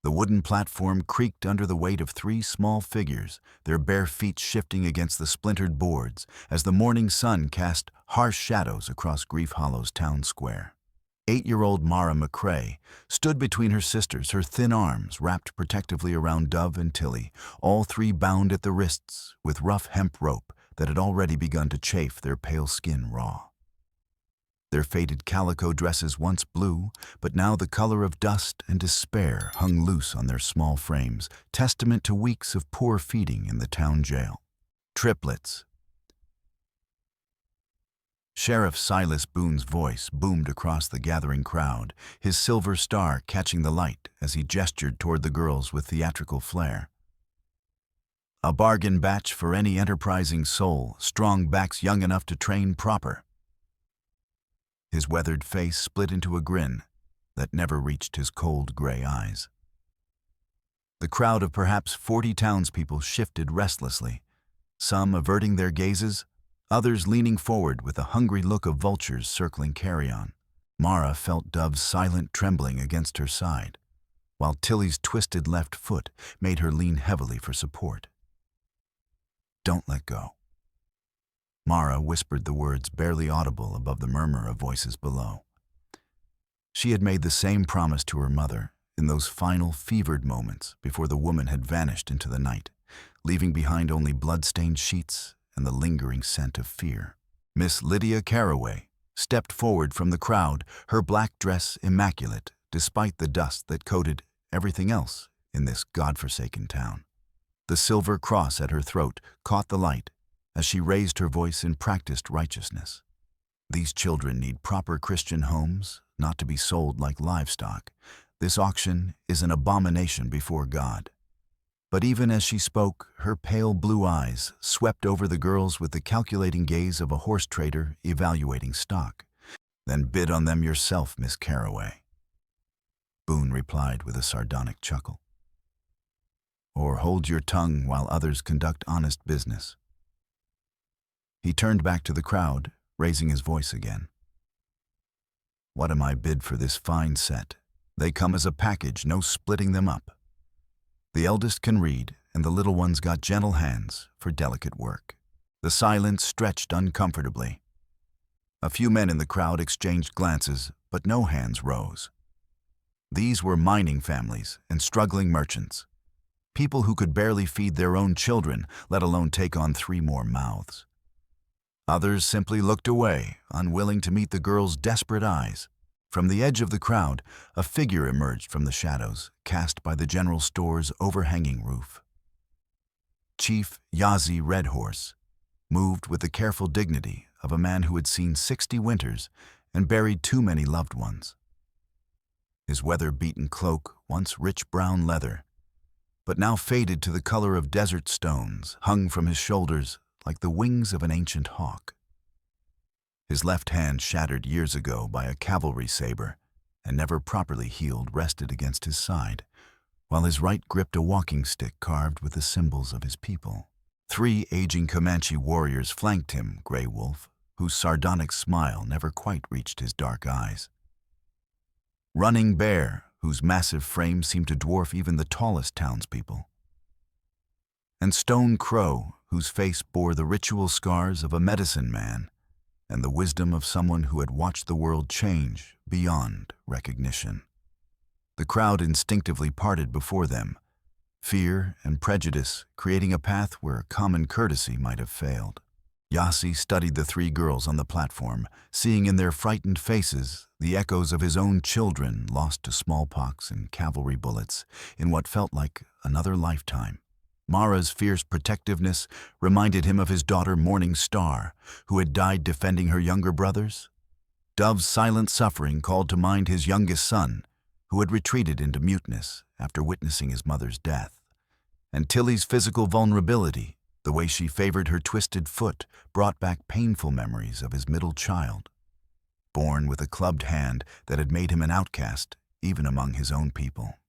The wooden platform creaked under the weight of three small figures, their bare feet shifting against the splintered boards as the morning sun cast harsh shadows across Grief Hollow's town square. 8-year-old Mara McCrae stood between her sisters, her thin arms wrapped protectively around Dove and Tilly, all three bound at the wrists with rough hemp rope that had already begun to chafe their pale skin raw. Their faded calico dresses, once blue, but now the color of dust and despair, hung loose on their small frames, testament to weeks of poor feeding in the town jail. Triplets. Sheriff Silas Boone's voice boomed across the gathering crowd, his silver star catching the light as he gestured toward the girls with theatrical flair. A bargain batch for any enterprising soul, strong backs young enough to train proper. His weathered face split into a grin that never reached his cold gray eyes. The crowd of perhaps 40 townspeople shifted restlessly, some averting their gazes, others leaning forward with a hungry look of vultures circling carrion. Mara felt Dove's silent trembling against her side, while Tilly's twisted left foot made her lean heavily for support. "Don't let go." Mara whispered the words barely audible above the murmur of voices below. She had made the same promise to her mother in those final fevered moments before the woman had vanished into the night, leaving behind only blood-stained sheets and the lingering scent of fear. Miss Lydia Carraway stepped forward from the crowd, her black dress immaculate despite the dust that coated everything else in this godforsaken town. The silver cross at her throat caught the light as she raised her voice in practiced righteousness. These children need proper Christian homes, not to be sold like livestock. This auction is an abomination before God. But even as she spoke, her pale blue eyes swept over the girls with the calculating gaze of a horse trader evaluating stock. "Then bid on them yourself, Miss Carraway," Boone replied with a sardonic chuckle. "Or hold your tongue while others conduct honest business." He turned back to the crowd, raising his voice again. "What am I bid for this fine set? They come as a package, no splitting them up. The eldest can read, and the little one's got gentle hands for delicate work." The silence stretched uncomfortably. A few men in the crowd exchanged glances, but no hands rose. These were mining families and struggling merchants, people who could barely feed their own children, let alone take on 3 more mouths. Others simply looked away, unwilling to meet the girls' desperate eyes. From the edge of the crowd, a figure emerged from the shadows, cast by the general store's overhanging roof. Chief Yahzi Red Horse moved with the careful dignity of a man who had seen 60 winters and buried too many loved ones. His weather-beaten cloak, once rich brown leather, but now faded to the color of desert stones, hung from his shoulders like the wings of an ancient hawk. His left hand, shattered years ago by a cavalry saber and never properly healed, rested against his side, while his right gripped a walking stick carved with the symbols of his people. 3 aging Comanche warriors flanked him, Grey Wolf, whose sardonic smile never quite reached his dark eyes. Running Bear, whose massive frame seemed to dwarf even the tallest townspeople. And Stone Crow, whose face bore the ritual scars of a medicine man and the wisdom of someone who had watched the world change beyond recognition. The crowd instinctively parted before them, fear and prejudice creating a path where common courtesy might have failed. Yahzi studied the 3 girls on the platform, seeing in their frightened faces the echoes of his own children lost to smallpox and cavalry bullets in what felt like another lifetime. Mara's fierce protectiveness reminded him of his daughter Morning Star, who had died defending her younger brothers. Dove's silent suffering called to mind his youngest son, who had retreated into muteness after witnessing his mother's death. And Tilly's physical vulnerability, the way she favored her twisted foot, brought back painful memories of his middle child, born with a clubbed hand that had made him an outcast even among his own people.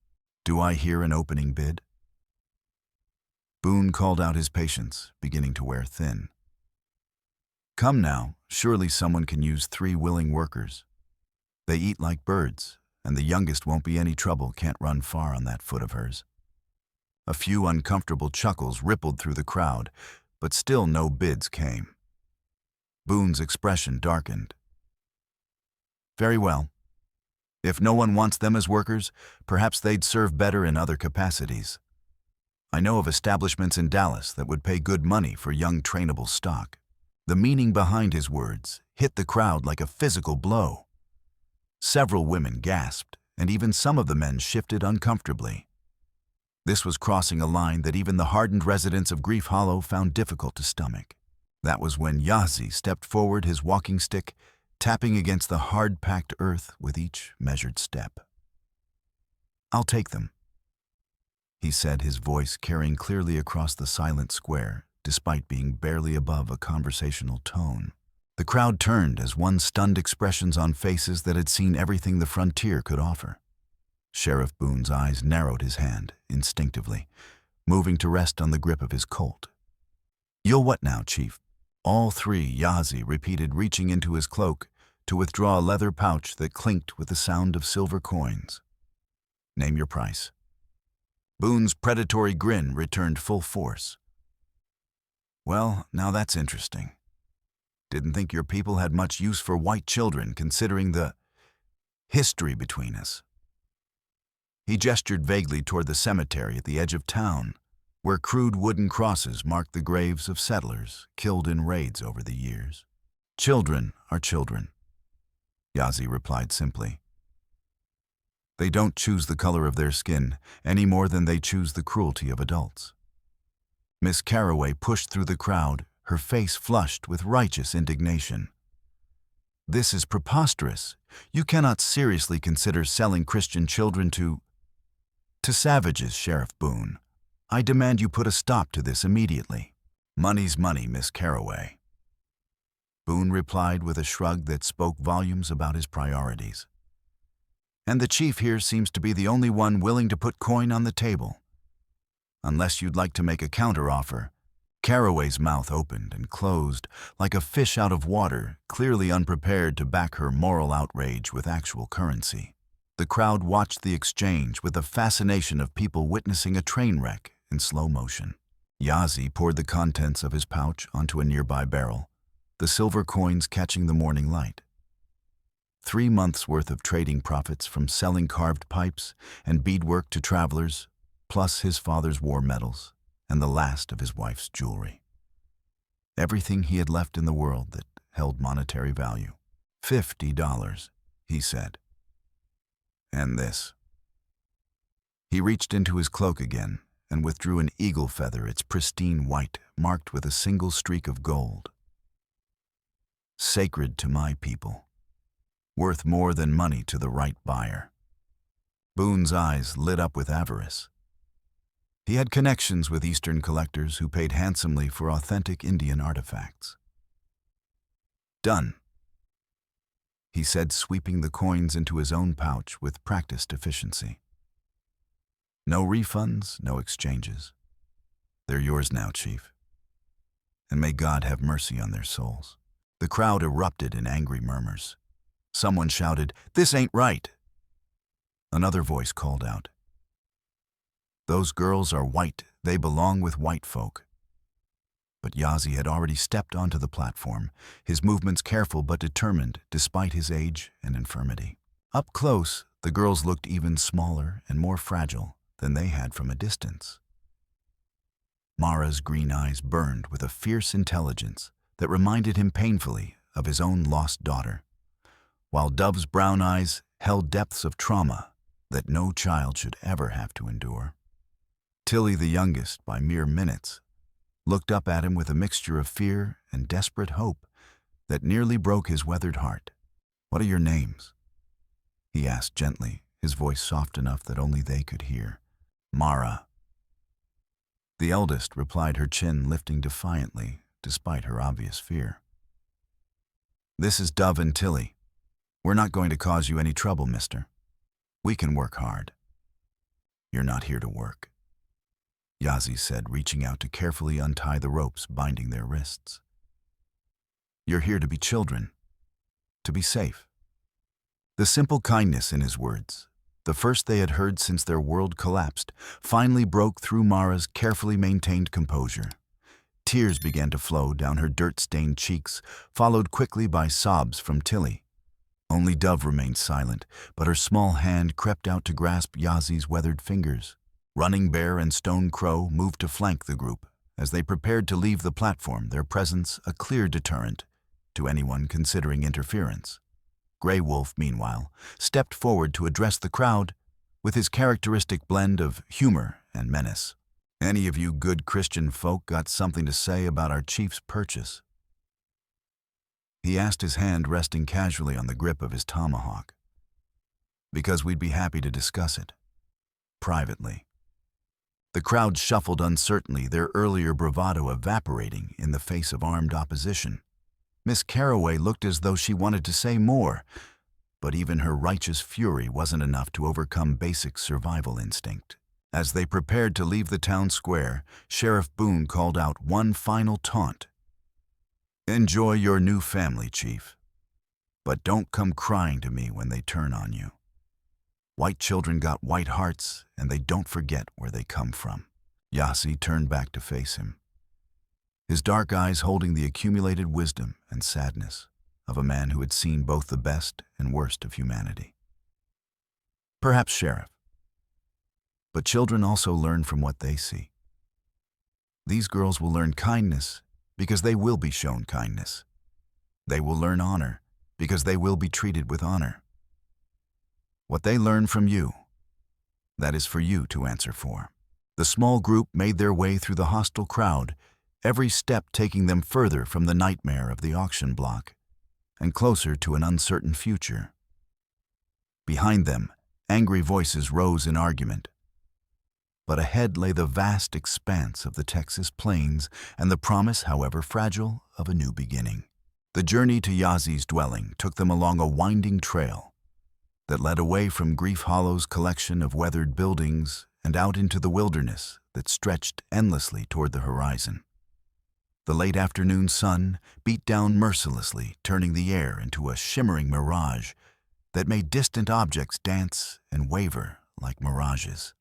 "Do I hear an opening bid?" Boone called out his patience, beginning to wear thin. "Come now, surely someone can use 3 willing workers. They eat like birds, and the youngest won't be any trouble, can't run far on that foot of hers. A few uncomfortable chuckles rippled through the crowd, but still no bids came. Boone's expression darkened. Very well. If no one wants them as workers, perhaps they'd serve better in other capacities. I know of establishments in Dallas that would pay good money for young trainable stock. The meaning behind his words hit the crowd like a physical blow. Several women gasped, and even some of the men shifted uncomfortably. This was crossing a line that even the hardened residents of Grief Hollow found difficult to stomach. That was when Yahzi stepped forward, his walking stick tapping against the hard-packed earth with each measured step. "I'll take them," he said, his voice carrying clearly across the silent square, despite being barely above a conversational tone. The crowd turned as one stunned expressions on faces that had seen everything the frontier could offer. Sheriff Boone's eyes narrowed, his hand instinctively, moving to rest on the grip of his Colt. "You'll what now, Chief?" All three, Yahzi repeated, reaching into his cloak to withdraw a leather pouch that clinked with the sound of silver coins. "Name your price." Boone's predatory grin returned full force. "Well, now that's interesting. Didn't think your people had much use for white children, considering the history between us." He gestured vaguely toward the cemetery at the edge of town, where crude wooden crosses marked the graves of settlers killed in raids over the years. "Children are children," Yahzi replied simply. "They don't choose the color of their skin any more than they choose the cruelty of adults." Miss Carraway pushed through the crowd, her face flushed with righteous indignation. "This is preposterous. You cannot seriously consider selling Christian children to savages, Sheriff Boone. I demand you put a stop to this immediately." "Money's money, Miss Carraway," Boone replied with a shrug that spoke volumes about his priorities. "And the chief here seems to be the only one willing to put coin on the table. Unless you'd like to make a counteroffer." Carraway's mouth opened and closed like a fish out of water, clearly unprepared to back her moral outrage with actual currency. The crowd watched the exchange with the fascination of people witnessing a train wreck in slow motion. Yahzi poured the contents of his pouch onto a nearby barrel, the silver coins catching the morning light. 3 months' worth of trading profits from selling carved pipes and beadwork to travelers, plus his father's war medals and the last of his wife's jewelry. Everything he had left in the world that held monetary value. $50, he said. "And this." He reached into his cloak again and withdrew an eagle feather, its pristine white, marked with a single streak of gold. "Sacred to my people. Worth more than money to the right buyer." Boone's eyes lit up with avarice. He had connections with Eastern collectors who paid handsomely for authentic Indian artifacts. "Done," he said, sweeping the coins into his own pouch with practiced efficiency. "No refunds, no exchanges. They're yours now, Chief. And may God have mercy on their souls." The crowd erupted in angry murmurs. Someone shouted, "This ain't right." Another voice called out, "Those girls are white. They belong with white folk." But Yahzi had already stepped onto the platform, his movements careful but determined despite his age and infirmity. Up close, the girls looked even smaller and more fragile than they had from a distance. Mara's green eyes burned with a fierce intelligence that reminded him painfully of his own lost daughter, while Dove's brown eyes held depths of trauma that no child should ever have to endure. Tilly, the youngest by mere minutes, looked up at him with a mixture of fear and desperate hope that nearly broke his weathered heart. "What are your names?" he asked gently, his voice soft enough that only they could hear. "Mara." The eldest replied, her chin lifting defiantly despite her obvious fear. "This is Dove and Tilly. We're not going to cause you any trouble, mister. We can work hard." "You're not here to work," Yahzi said, reaching out to carefully untie the ropes binding their wrists. "You're here to be children, to be safe." The simple kindness in his words, the first they had heard since their world collapsed, finally broke through Mara's carefully maintained composure. Tears began to flow down her dirt-stained cheeks, followed quickly by sobs from Tilly. Only Dove remained silent, but her small hand crept out to grasp Yahzi's weathered fingers. Running Bear and Stone Crow moved to flank the group. As they prepared to leave the platform, their presence a clear deterrent to anyone considering interference. Grey Wolf, meanwhile, stepped forward to address the crowd with his characteristic blend of humor and menace. "Any of you good Christian folk got something to say about our chief's purchase?" He asked, his hand resting casually on the grip of his tomahawk. "Because we'd be happy to discuss it. Privately." The crowd shuffled uncertainly, their earlier bravado evaporating in the face of armed opposition. Miss Carroway looked as though she wanted to say more, but even her righteous fury wasn't enough to overcome basic survival instinct. As they prepared to leave the town square, Sheriff Boone called out one final taunt. "Enjoy your new family, Chief, but don't come crying to me when they turn on you. White children got white hearts, and they don't forget where they come from." Yahzi turned back to face him, his dark eyes holding the accumulated wisdom and sadness of a man who had seen both the best and worst of humanity. "Perhaps, Sheriff, but children also learn from what they see. These girls will learn kindness because they will be shown kindness. They will learn honor because they will be treated with honor. What they learn from you, that is for you to answer for." The small group made their way through the hostile crowd, every step taking them further from the nightmare of the auction block and closer to an uncertain future. Behind them, angry voices rose in argument. But ahead lay the vast expanse of the Texas plains and the promise, however fragile, of a new beginning. The journey to Yahzi's dwelling took them along a winding trail that led away from Grief Hollow's collection of weathered buildings and out into the wilderness that stretched endlessly toward the horizon. The late afternoon sun beat down mercilessly, turning the air into a shimmering mirage that made distant objects dance and waver like mirages.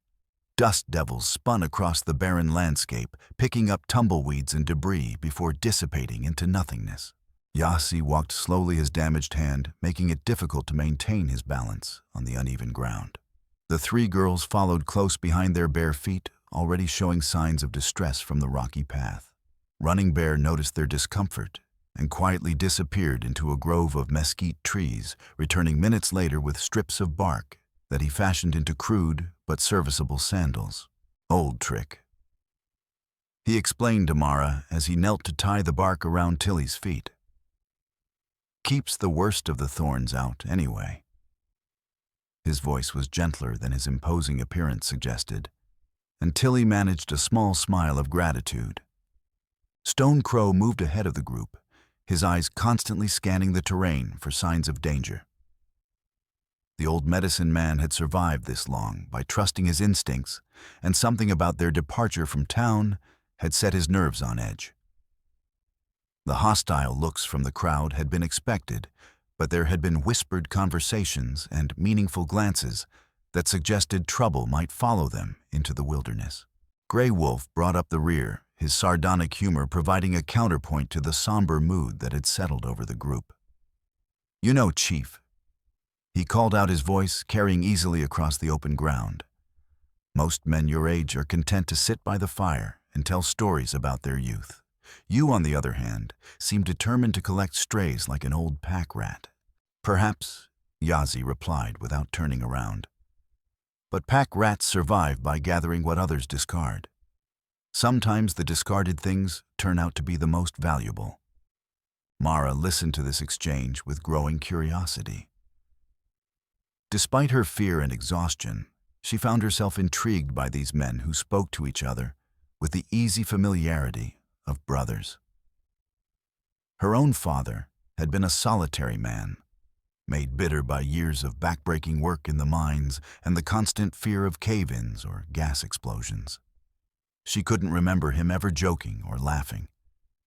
Dust devils spun across the barren landscape, picking up tumbleweeds and debris before dissipating into nothingness. Yahzi walked slowly, his damaged hand making it difficult to maintain his balance on the uneven ground. The three girls followed close behind their bare feet, already showing signs of distress from the rocky path. Running Bear noticed their discomfort and quietly disappeared into a grove of mesquite trees, returning minutes later with strips of bark that he fashioned into crude but serviceable sandals. "Old trick," he explained to Mara as he knelt to tie the bark around Tilly's feet. "Keeps the worst of the thorns out, anyway." His voice was gentler than his imposing appearance suggested, and Tilly managed a small smile of gratitude. Stone Crow moved ahead of the group, his eyes constantly scanning the terrain for signs of danger. The old medicine man had survived this long by trusting his instincts, and something about their departure from town had set his nerves on edge. The hostile looks from the crowd had been expected, but there had been whispered conversations and meaningful glances that suggested trouble might follow them into the wilderness. Grey Wolf brought up the rear, his sardonic humor providing a counterpoint to the somber mood that had settled over the group. "You know, Chief," he called out, his voice carrying easily across the open ground, "most men your age are content to sit by the fire and tell stories about their youth. You, on the other hand, seem determined to collect strays like an old pack rat." "Perhaps," Yahzi replied without turning around. "But pack rats survive by gathering what others discard. Sometimes the discarded things turn out to be the most valuable." Mara listened to this exchange with growing curiosity. Despite her fear and exhaustion, she found herself intrigued by these men who spoke to each other with the easy familiarity of brothers. Her own father had been a solitary man, made bitter by years of backbreaking work in the mines and the constant fear of cave-ins or gas explosions. She couldn't remember him ever joking or laughing,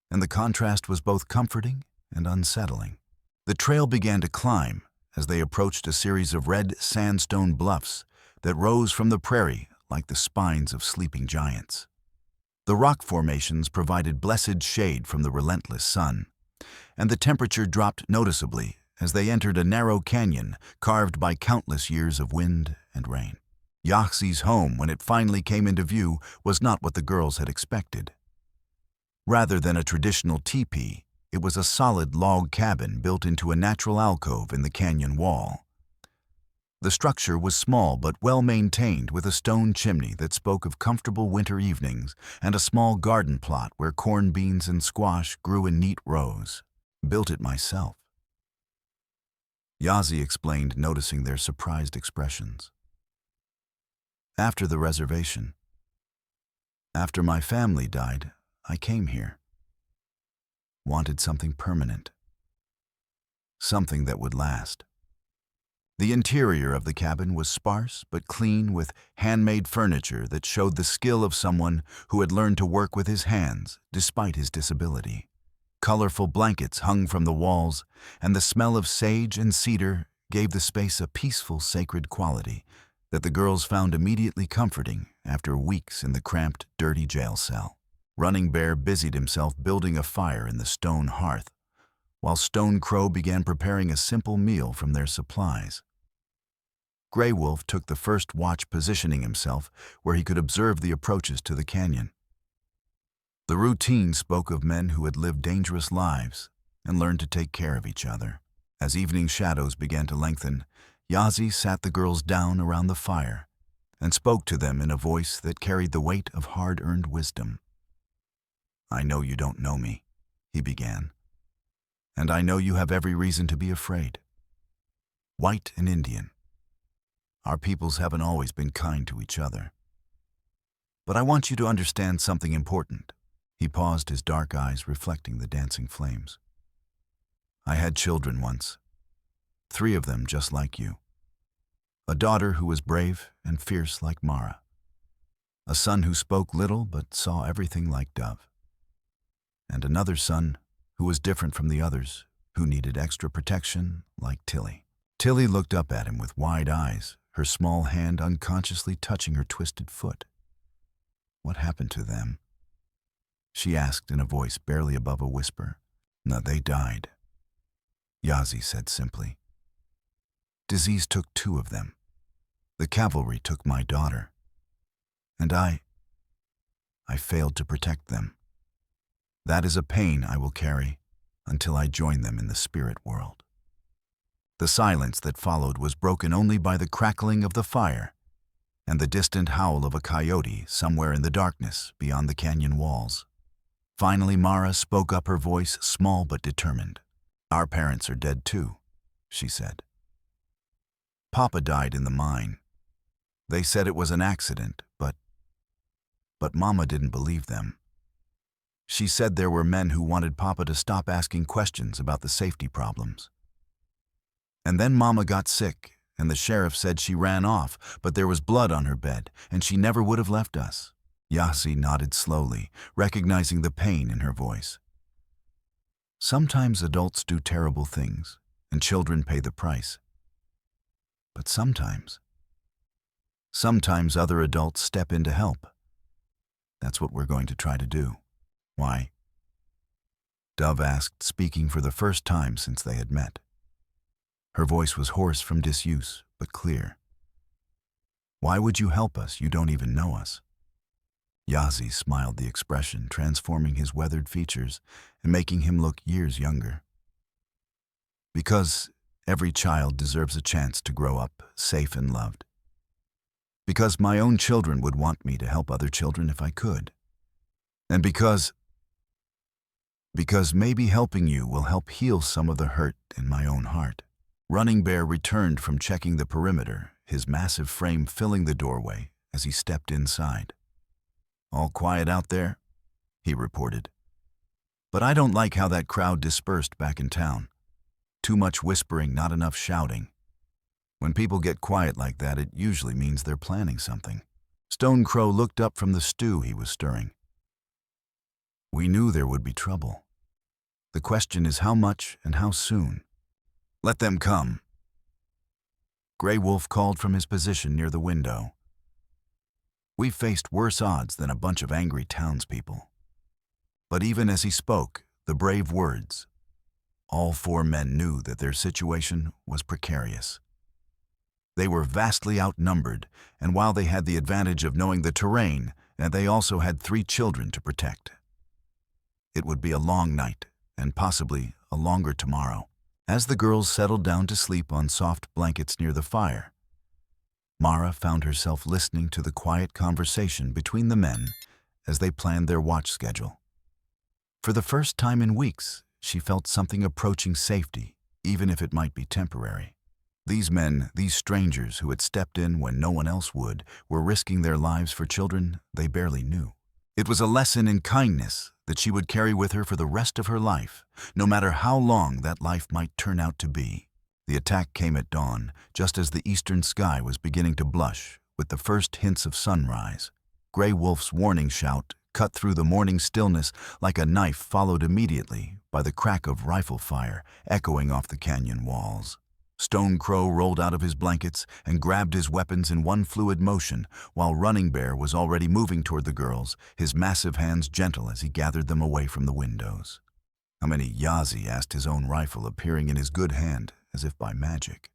and the contrast was both comforting and unsettling. The trail began to climb as they approached a series of red sandstone bluffs that rose from the prairie like the spines of sleeping giants. The rock formations provided blessed shade from the relentless sun, and the temperature dropped noticeably as they entered a narrow canyon carved by countless years of wind and rain. Yahzi's home, when it finally came into view, was not what the girls had expected. Rather than a traditional teepee, it was a solid log cabin built into a natural alcove in the canyon wall. The structure was small but well-maintained, with a stone chimney that spoke of comfortable winter evenings and a small garden plot where corn, beans, and squash grew in neat rows. "Built it myself," Yahzi explained, noticing their surprised expressions. "After the reservation. After my family died, I came here. Wanted something permanent. Something that would last." The interior of the cabin was sparse but clean, with handmade furniture that showed the skill of someone who had learned to work with his hands despite his disability. Colorful blankets hung from the walls, and the smell of sage and cedar gave the space a peaceful, sacred quality that the girls found immediately comforting after weeks in the cramped, dirty jail cell. Running Bear busied himself building a fire in the stone hearth, while Stone Crow began preparing a simple meal from their supplies. Grey Wolf took the first watch, positioning himself where he could observe the approaches to the canyon. The routine spoke of men who had lived dangerous lives and learned to take care of each other. As evening shadows began to lengthen, Yahzi sat the girls down around the fire and spoke to them in a voice that carried the weight of hard-earned wisdom. "I know you don't know me," he began, "and I know you have every reason to be afraid. White and Indian. Our peoples haven't always been kind to each other. But I want you to understand something important." He paused, his dark eyes reflecting the dancing flames. "I had children once. 3 of them just like you. A daughter who was brave and fierce like Mara. A son who spoke little but saw everything like Dove. And another son who was different from the others, who needed extra protection like Tilly." Tilly looked up at him with wide eyes, her small hand unconsciously touching her twisted foot. "What happened to them?" she asked in a voice barely above a whisper. "No, they died," Yahzi said simply. "Disease took 2 of them. The cavalry took my daughter. And I failed to protect them. That is a pain I will carry until I join them in the spirit world." The silence that followed was broken only by the crackling of the fire and the distant howl of a coyote somewhere in the darkness beyond the canyon walls. Finally, Mara spoke up, her voice small but determined. "Our parents are dead too," she said. "Papa died in the mine. They said it was an accident, but Mama didn't believe them. She said there were men who wanted Papa to stop asking questions about the safety problems. And then Mama got sick, and the sheriff said she ran off, but there was blood on her bed, and she never would have left us." Yahzi nodded slowly, recognizing the pain in her voice. "Sometimes adults do terrible things, and children pay the price. But sometimes other adults step in to help. That's what we're going to try to do." "Why?" Dove asked, speaking for the first time since they had met. Her voice was hoarse from disuse, but clear. "Why would you help us? You don't even know us." Yahzi smiled, the expression transforming his weathered features and making him look years younger. "Because every child deserves a chance to grow up safe and loved. Because my own children would want me to help other children if I could. And because maybe helping you will help heal some of the hurt in my own heart." Running Bear returned from checking the perimeter, his massive frame filling the doorway as he stepped inside. "All quiet out there?" he reported. "But I don't like how that crowd dispersed back in town. Too much whispering, not enough shouting. When people get quiet like that, it usually means they're planning something." Stone Crow looked up from the stew he was stirring. "We knew there would be trouble. The question is how much and how soon. Let them come," Grey Wolf called from his position near the window. "We've faced worse odds than a bunch of angry townspeople." But even as he spoke the brave words, all 4 men knew that their situation was precarious. They were vastly outnumbered, and while they had the advantage of knowing the terrain, they also had 3 children to protect. It would be a long night, and possibly a longer tomorrow. As the girls settled down to sleep on soft blankets near the fire, Mara found herself listening to the quiet conversation between the men as they planned their watch schedule. For the first time in weeks, she felt something approaching safety, even if it might be temporary. These men, these strangers who had stepped in when no one else would, were risking their lives for children they barely knew. It was a lesson in kindness that she would carry with her for the rest of her life, no matter how long that life might turn out to be. The attack came at dawn, just as the eastern sky was beginning to blush with the first hints of sunrise. Grey Wolf's warning shout cut through the morning stillness like a knife, followed immediately by the crack of rifle fire echoing off the canyon walls. Stone Crow rolled out of his blankets and grabbed his weapons in one fluid motion, while Running Bear was already moving toward the girls, his massive hands gentle as he gathered them away from the windows. How many, Yahzi asked, his own rifle appearing in his good hand as if by magic.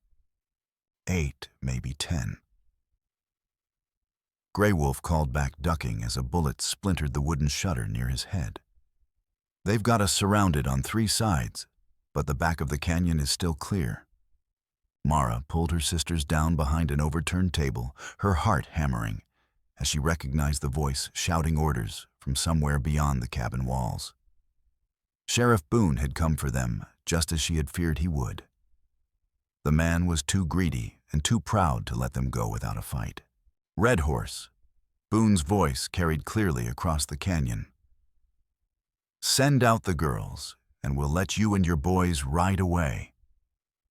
8, maybe 10. Grey Wolf called back, ducking as a bullet splintered the wooden shutter near his head. "They've got us surrounded on 3 sides, but the back of the canyon is still clear." Mara pulled her sisters down behind an overturned table, her heart hammering, as she recognized the voice shouting orders from somewhere beyond the cabin walls. Sheriff Boone had come for them, just as she had feared he would. The man was too greedy and too proud to let them go without a fight. "Red Horse," Boone's voice carried clearly across the canyon. "Send out the girls, and we'll let you and your boys ride away.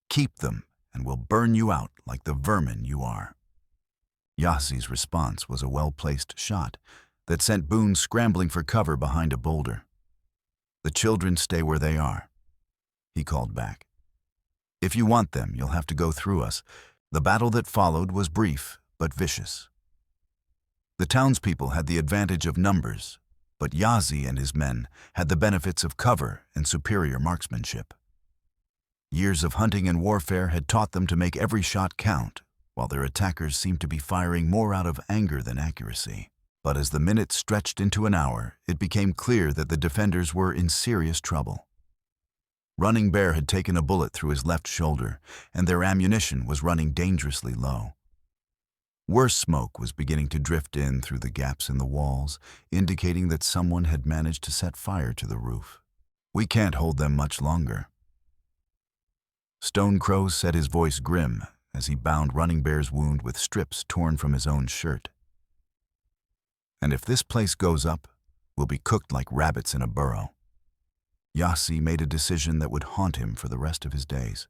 Keep them, and we'll burn you out like the vermin you are." Yahzi's response was a well-placed shot that sent Boone scrambling for cover behind a boulder. "The children stay where they are," he called back. "If you want them, you'll have to go through us." The battle that followed was brief but vicious. The townspeople had the advantage of numbers, but Yahzi and his men had the benefits of cover and superior marksmanship. Years of hunting and warfare had taught them to make every shot count, while their attackers seemed to be firing more out of anger than accuracy. But as the minutes stretched into an hour, it became clear that the defenders were in serious trouble. Running Bear had taken a bullet through his left shoulder, and their ammunition was running dangerously low. Worse smoke was beginning to drift in through the gaps in the walls, indicating that someone had managed to set fire to the roof. "We can't hold them much longer." Stone Crow said, his voice grim, as he bound Running Bear's wound with strips torn from his own shirt. "And if this place goes up, we'll be cooked like rabbits in a burrow." Yahzi made a decision that would haunt him for the rest of his days.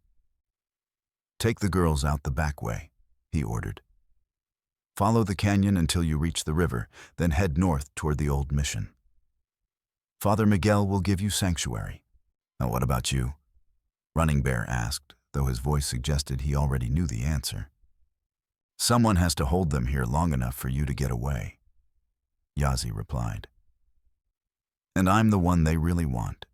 "Take the girls out the back way," he ordered. "Follow the canyon until you reach the river, then head north toward the old mission. Father Miguel will give you sanctuary." "Now what about you?" Running Bear asked, though his voice suggested he already knew the answer. "Someone has to hold them here long enough for you to get away," Yahzi replied. "And I'm the one they really want.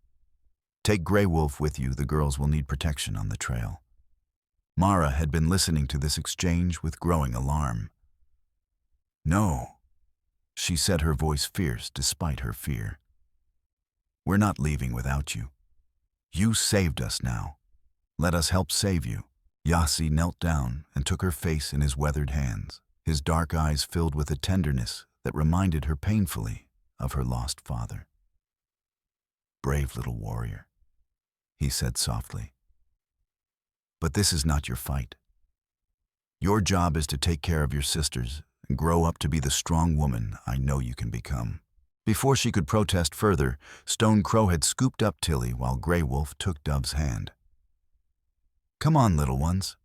Take Grey Wolf with you, the girls will need protection on the trail." Mara had been listening to this exchange with growing alarm. "No," she said, her voice fierce despite her fear. "We're not leaving without you. You saved us now. Let us help save you." Yahzi knelt down and took her face in his weathered hands, his dark eyes filled with a tenderness that reminded her painfully of her lost father. "Brave little warrior," he said softly. "But this is not your fight. Your job is to take care of your sisters and grow up to be the strong woman I know you can become." Before she could protest further, Stone Crow had scooped up Tilly while Grey Wolf took Dove's hand. "Come on, little ones,"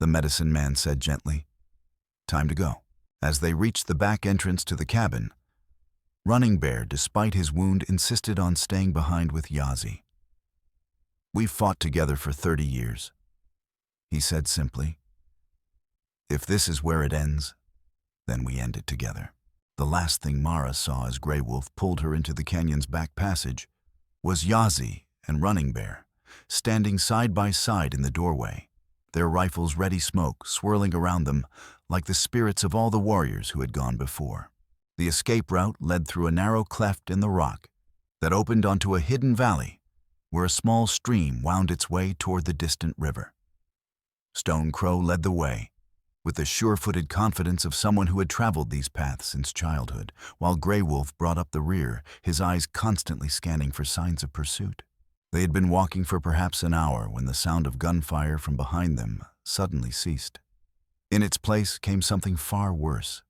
the medicine man said gently. "Time to go." As they reached the back entrance to the cabin, Running Bear, despite his wound, insisted on staying behind with Yahzi. "We've fought together for 30 years, he said simply. If this is where it ends, then we end it together. The last thing Mara saw as Grey Wolf pulled her into the canyon's back passage was Yahzi and Running Bear, standing side by side in the doorway, their rifles ready smoke swirling around them like the spirits of all the warriors who had gone before. The escape route led through a narrow cleft in the rock that opened onto a hidden valley where a small stream wound its way toward the distant river. Stone Crow led the way, with the sure-footed confidence of someone who had traveled these paths since childhood, while Grey Wolf brought up the rear, his eyes constantly scanning for signs of pursuit. They had been walking for perhaps an hour when the sound of gunfire from behind them suddenly ceased. In its place came something far worse,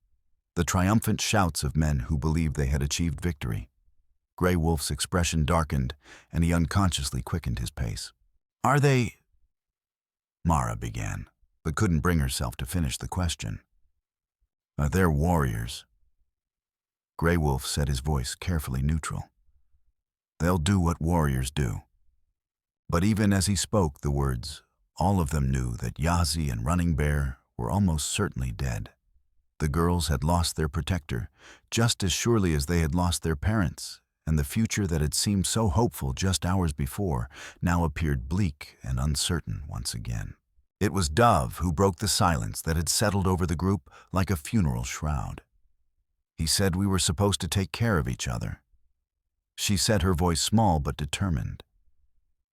the triumphant shouts of men who believed they had achieved victory. Grey Wolf's expression darkened, and he unconsciously quickened his pace. "Are they—" Mara began, but couldn't bring herself to finish the question. "They're warriors." Grey Wolf said, his voice carefully neutral. "They'll do what warriors do." But even as he spoke the words, all of them knew that Yahzi and Running Bear were almost certainly dead. The girls had lost their protector, just as surely as they had lost their parents, and the future that had seemed so hopeful just hours before now appeared bleak and uncertain once again. It was Dove who broke the silence that had settled over the group like a funeral shroud. He said we were supposed to take care of each other. She said, her voice small but determined.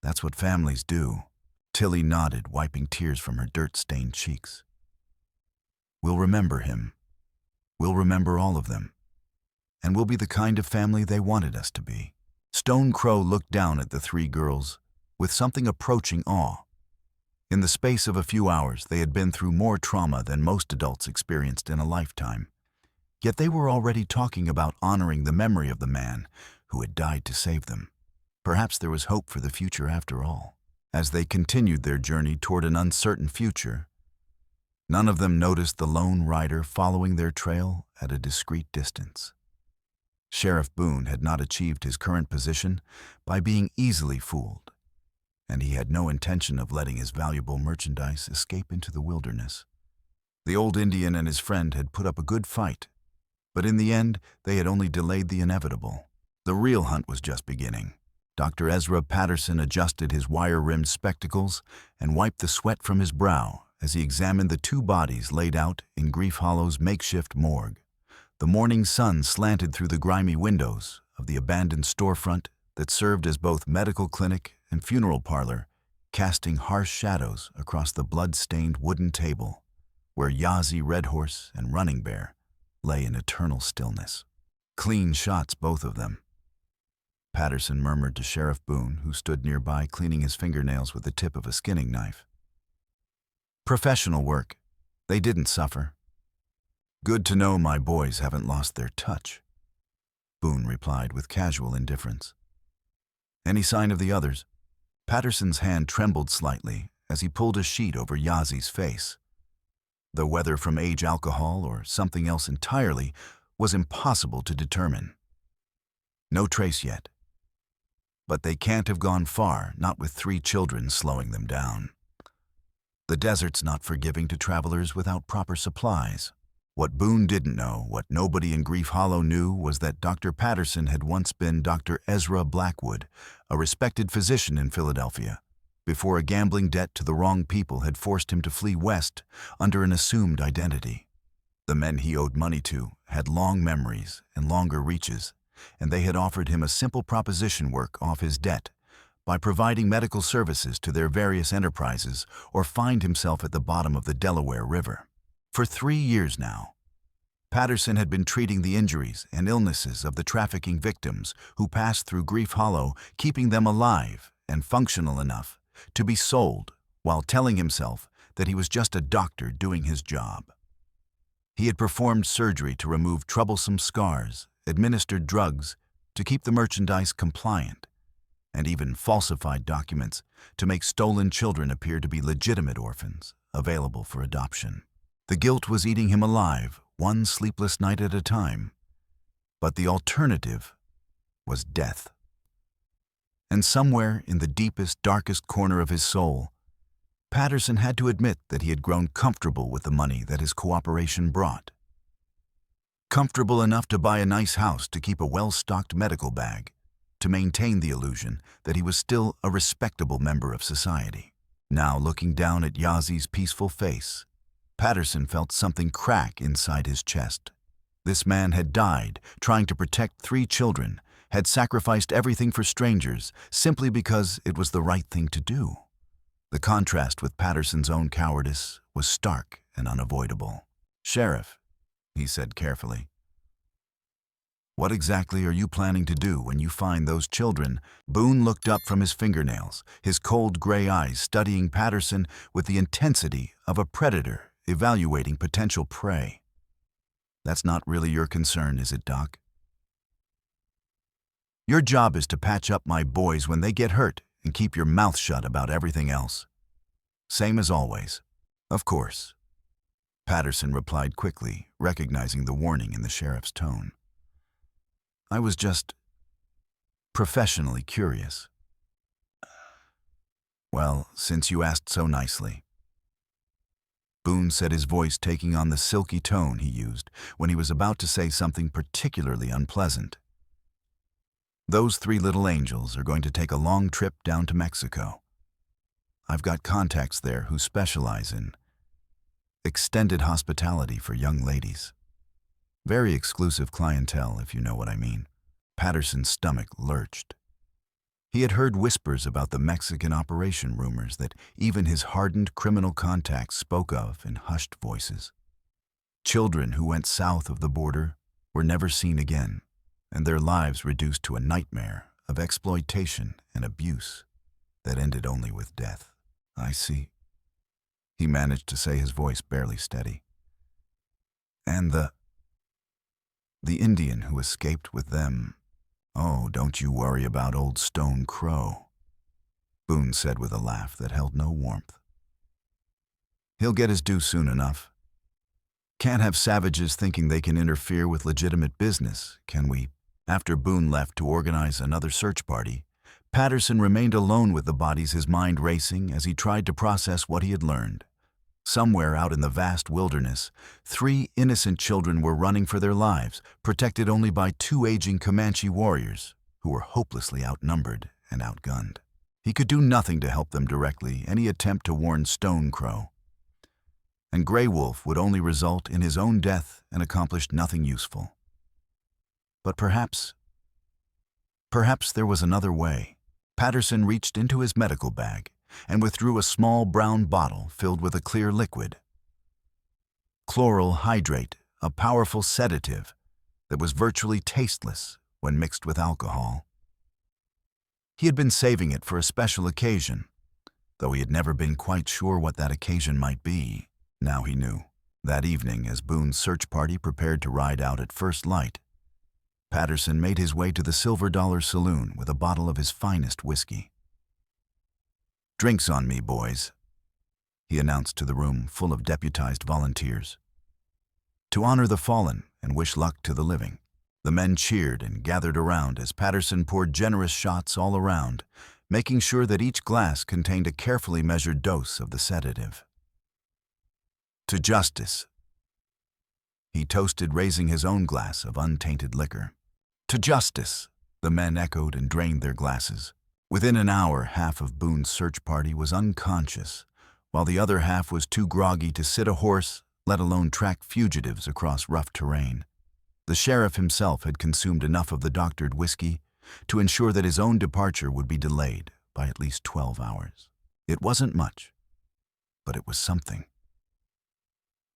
"That's what families do." Tilly nodded, wiping tears from her dirt-stained cheeks. "We'll remember him. We'll remember all of them. And we'll be the kind of family they wanted us to be." Stone Crow looked down at the three girls with something approaching awe. In the space of a few hours, they had been through more trauma than most adults experienced in a lifetime. Yet they were already talking about honoring the memory of the man who had died to save them. Perhaps there was hope for the future after all. As they continued their journey toward an uncertain future, none of them noticed the lone rider following their trail at a discreet distance. Sheriff Boone had not achieved his current position by being easily fooled, and he had no intention of letting his valuable merchandise escape into the wilderness. The old Indian and his friend had put up a good fight, but in the end they had only delayed the inevitable. The real hunt was just beginning. Dr. Ezra Patterson adjusted his wire-rimmed spectacles and wiped the sweat from his brow as he examined the two bodies laid out in Grief Hollow's makeshift morgue. The morning sun slanted through the grimy windows of the abandoned storefront that served as both medical clinic and funeral parlor, casting harsh shadows across the blood-stained wooden table where Yahzi Red Horse and Running Bear lay in eternal stillness. "Clean shots, both of them," Patterson murmured to Sheriff Boone, who stood nearby cleaning his fingernails with the tip of a skinning knife. "Professional work. They didn't suffer." "Good to know my boys haven't lost their touch," Boone replied with casual indifference. "Any sign of the others?" Patterson's hand trembled slightly as he pulled a sheet over Yahzi's face. Though whether from age alcohol or something else entirely was impossible to determine. "No trace yet. But they can't have gone far, not with 3 children slowing them down. The desert's not forgiving to travelers without proper supplies." What Boone didn't know, what nobody in Grief Hollow knew, was that Dr. Patterson had once been Dr. Ezra Blackwood, a respected physician in Philadelphia, before a gambling debt to the wrong people had forced him to flee west under an assumed identity. The men he owed money to had long memories and longer reaches, and they had offered him a simple proposition work off his debt by providing medical services to their various enterprises or find himself at the bottom of the Delaware River. For 3 years now, Patterson had been treating the injuries and illnesses of the trafficking victims who passed through Grief Hollow, keeping them alive and functional enough to be sold, while telling himself that he was just a doctor doing his job. He had performed surgery to remove troublesome scars, administered drugs to keep the merchandise compliant, and even falsified documents to make stolen children appear to be legitimate orphans available for adoption. The guilt was eating him alive, one sleepless night at a time. But the alternative was death. And somewhere in the deepest, darkest corner of his soul, Patterson had to admit that he had grown comfortable with the money that his cooperation brought. Comfortable enough to buy a nice house to keep a well-stocked medical bag, to maintain the illusion that he was still a respectable member of society. Now, looking down at Yahzi's peaceful face, Patterson felt something crack inside his chest. This man had died trying to protect 3 children, had sacrificed everything for strangers simply because it was the right thing to do. The contrast with Patterson's own cowardice was stark and unavoidable. "Sheriff," he said carefully, "what exactly are you planning to do when you find those children?" Boone looked up from his fingernails, his cold gray eyes studying Patterson with the intensity of a predator evaluating potential prey. "That's not really your concern, is it, Doc? Your job is to patch up my boys when they get hurt and keep your mouth shut about everything else. Same as always." "Of course," Patterson replied quickly, recognizing the warning in the sheriff's tone. "I was just professionally curious." "Well, since you asked so nicely," Boone said, his voice taking on the silky tone he used when he was about to say something particularly unpleasant. "Those 3 little angels are going to take a long trip down to Mexico. I've got contacts there who specialize in extended hospitality for young ladies. Very exclusive clientele, if you know what I mean." Patterson's stomach lurched. He had heard whispers about the Mexican operation rumors that even his hardened criminal contacts spoke of in hushed voices. Children who went south of the border were never seen again, and their lives reduced to a nightmare of exploitation and abuse that ended only with death. "I see," he managed to say, his voice barely steady. "And the Indian who escaped with them. Oh, don't you worry about old Stone Crow," Boone said with a laugh that held no warmth. "He'll get his due soon enough. Can't have savages thinking they can interfere with legitimate business, can we?" After Boone left to organize another search party, Patterson remained alone with the bodies, his mind racing as he tried to process what he had learned. Somewhere out in the vast wilderness, 3 innocent children were running for their lives, protected only by 2 aging Comanche warriors who were hopelessly outnumbered and outgunned. He could do nothing to help them directly, any attempt to warn Stone Crow. And Grey Wolf would only result in his own death and accomplish nothing useful. But perhaps there was another way. Patterson reached into his medical bag and withdrew a small brown bottle filled with a clear liquid. Chloral hydrate, a powerful sedative that was virtually tasteless when mixed with alcohol. He had been saving it for a special occasion, though he had never been quite sure what that occasion might be. Now he knew. That evening, as Boone's search party prepared to ride out at first light, Patterson made his way to the Silver Dollar Saloon with a bottle of his finest whiskey. "Drinks on me, boys," he announced to the room full of deputized volunteers. "To honor the fallen and wish luck to the living." The men cheered and gathered around as Patterson poured generous shots all around, making sure that each glass contained a carefully measured dose of the sedative. "To justice," he toasted, raising his own glass of untainted liquor. "To justice," the men echoed and drained their glasses. Within an hour, half of Boone's search party was unconscious, while the other half was too groggy to sit a horse, let alone track fugitives across rough terrain. The sheriff himself had consumed enough of the doctored whiskey to ensure that his own departure would be delayed by at least 12 hours. It wasn't much, but it was something.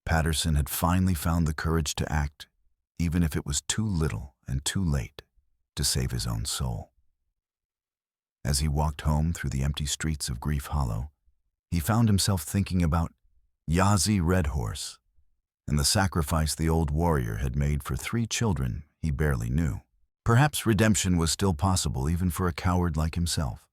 Patterson had finally found the courage to act, even if it was too little and too late to save his own soul. As he walked home through the empty streets of Grief Hollow, he found himself thinking about Yahzi Red Horse and the sacrifice the old warrior had made for 3 children he barely knew. Perhaps redemption was still possible even for a coward like himself.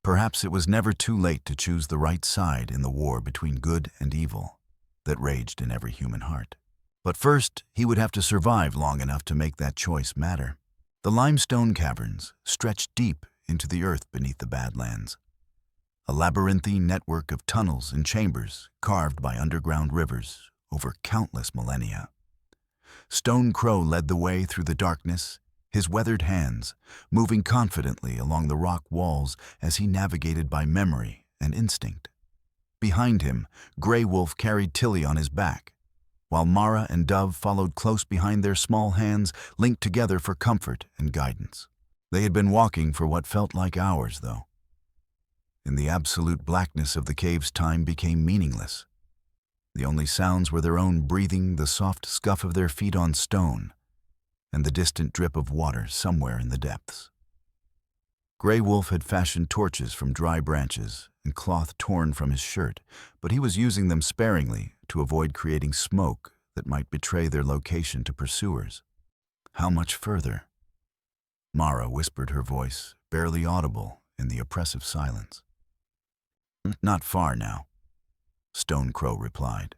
Perhaps it was never too late to choose the right side in the war between good and evil that raged in every human heart. But first, he would have to survive long enough to make that choice matter. The limestone caverns stretched deep into the earth beneath the Badlands. a labyrinthine network of tunnels and chambers carved by underground rivers over countless millennia. Stone Crow led the way through the darkness, his weathered hands moving confidently along the rock walls as he navigated by memory and instinct. Behind him, Grey Wolf carried Tilly on his back, while Mara and Dove followed close behind, their small hands linked together for comfort and guidance. They had been walking for what felt like hours, though. In the absolute blackness of the caves, time became meaningless. The only sounds were their own breathing, the soft scuff of their feet on stone, and the distant drip of water somewhere in the depths. Grey Wolf had fashioned torches from dry branches and cloth torn from his shirt, but he was using them sparingly to avoid creating smoke that might betray their location to pursuers. How much further? Mara whispered, her voice barely audible in the oppressive silence. Not far now, Stone Crow replied.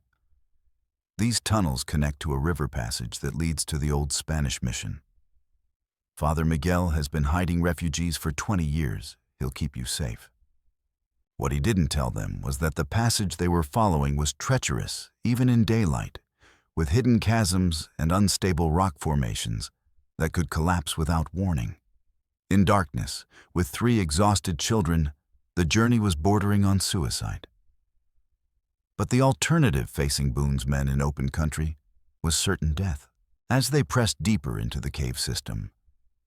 These tunnels connect to a river passage that leads to the old Spanish mission. Father Miguel has been hiding refugees for 20 years. He'll keep you safe. What he didn't tell them was that the passage they were following was treacherous, even in daylight, with hidden chasms and unstable rock formations that could collapse without warning. In darkness, with 3 exhausted children, the journey was bordering on suicide. But the alternative facing Boone's men in open country was certain death. As they pressed deeper into the cave system,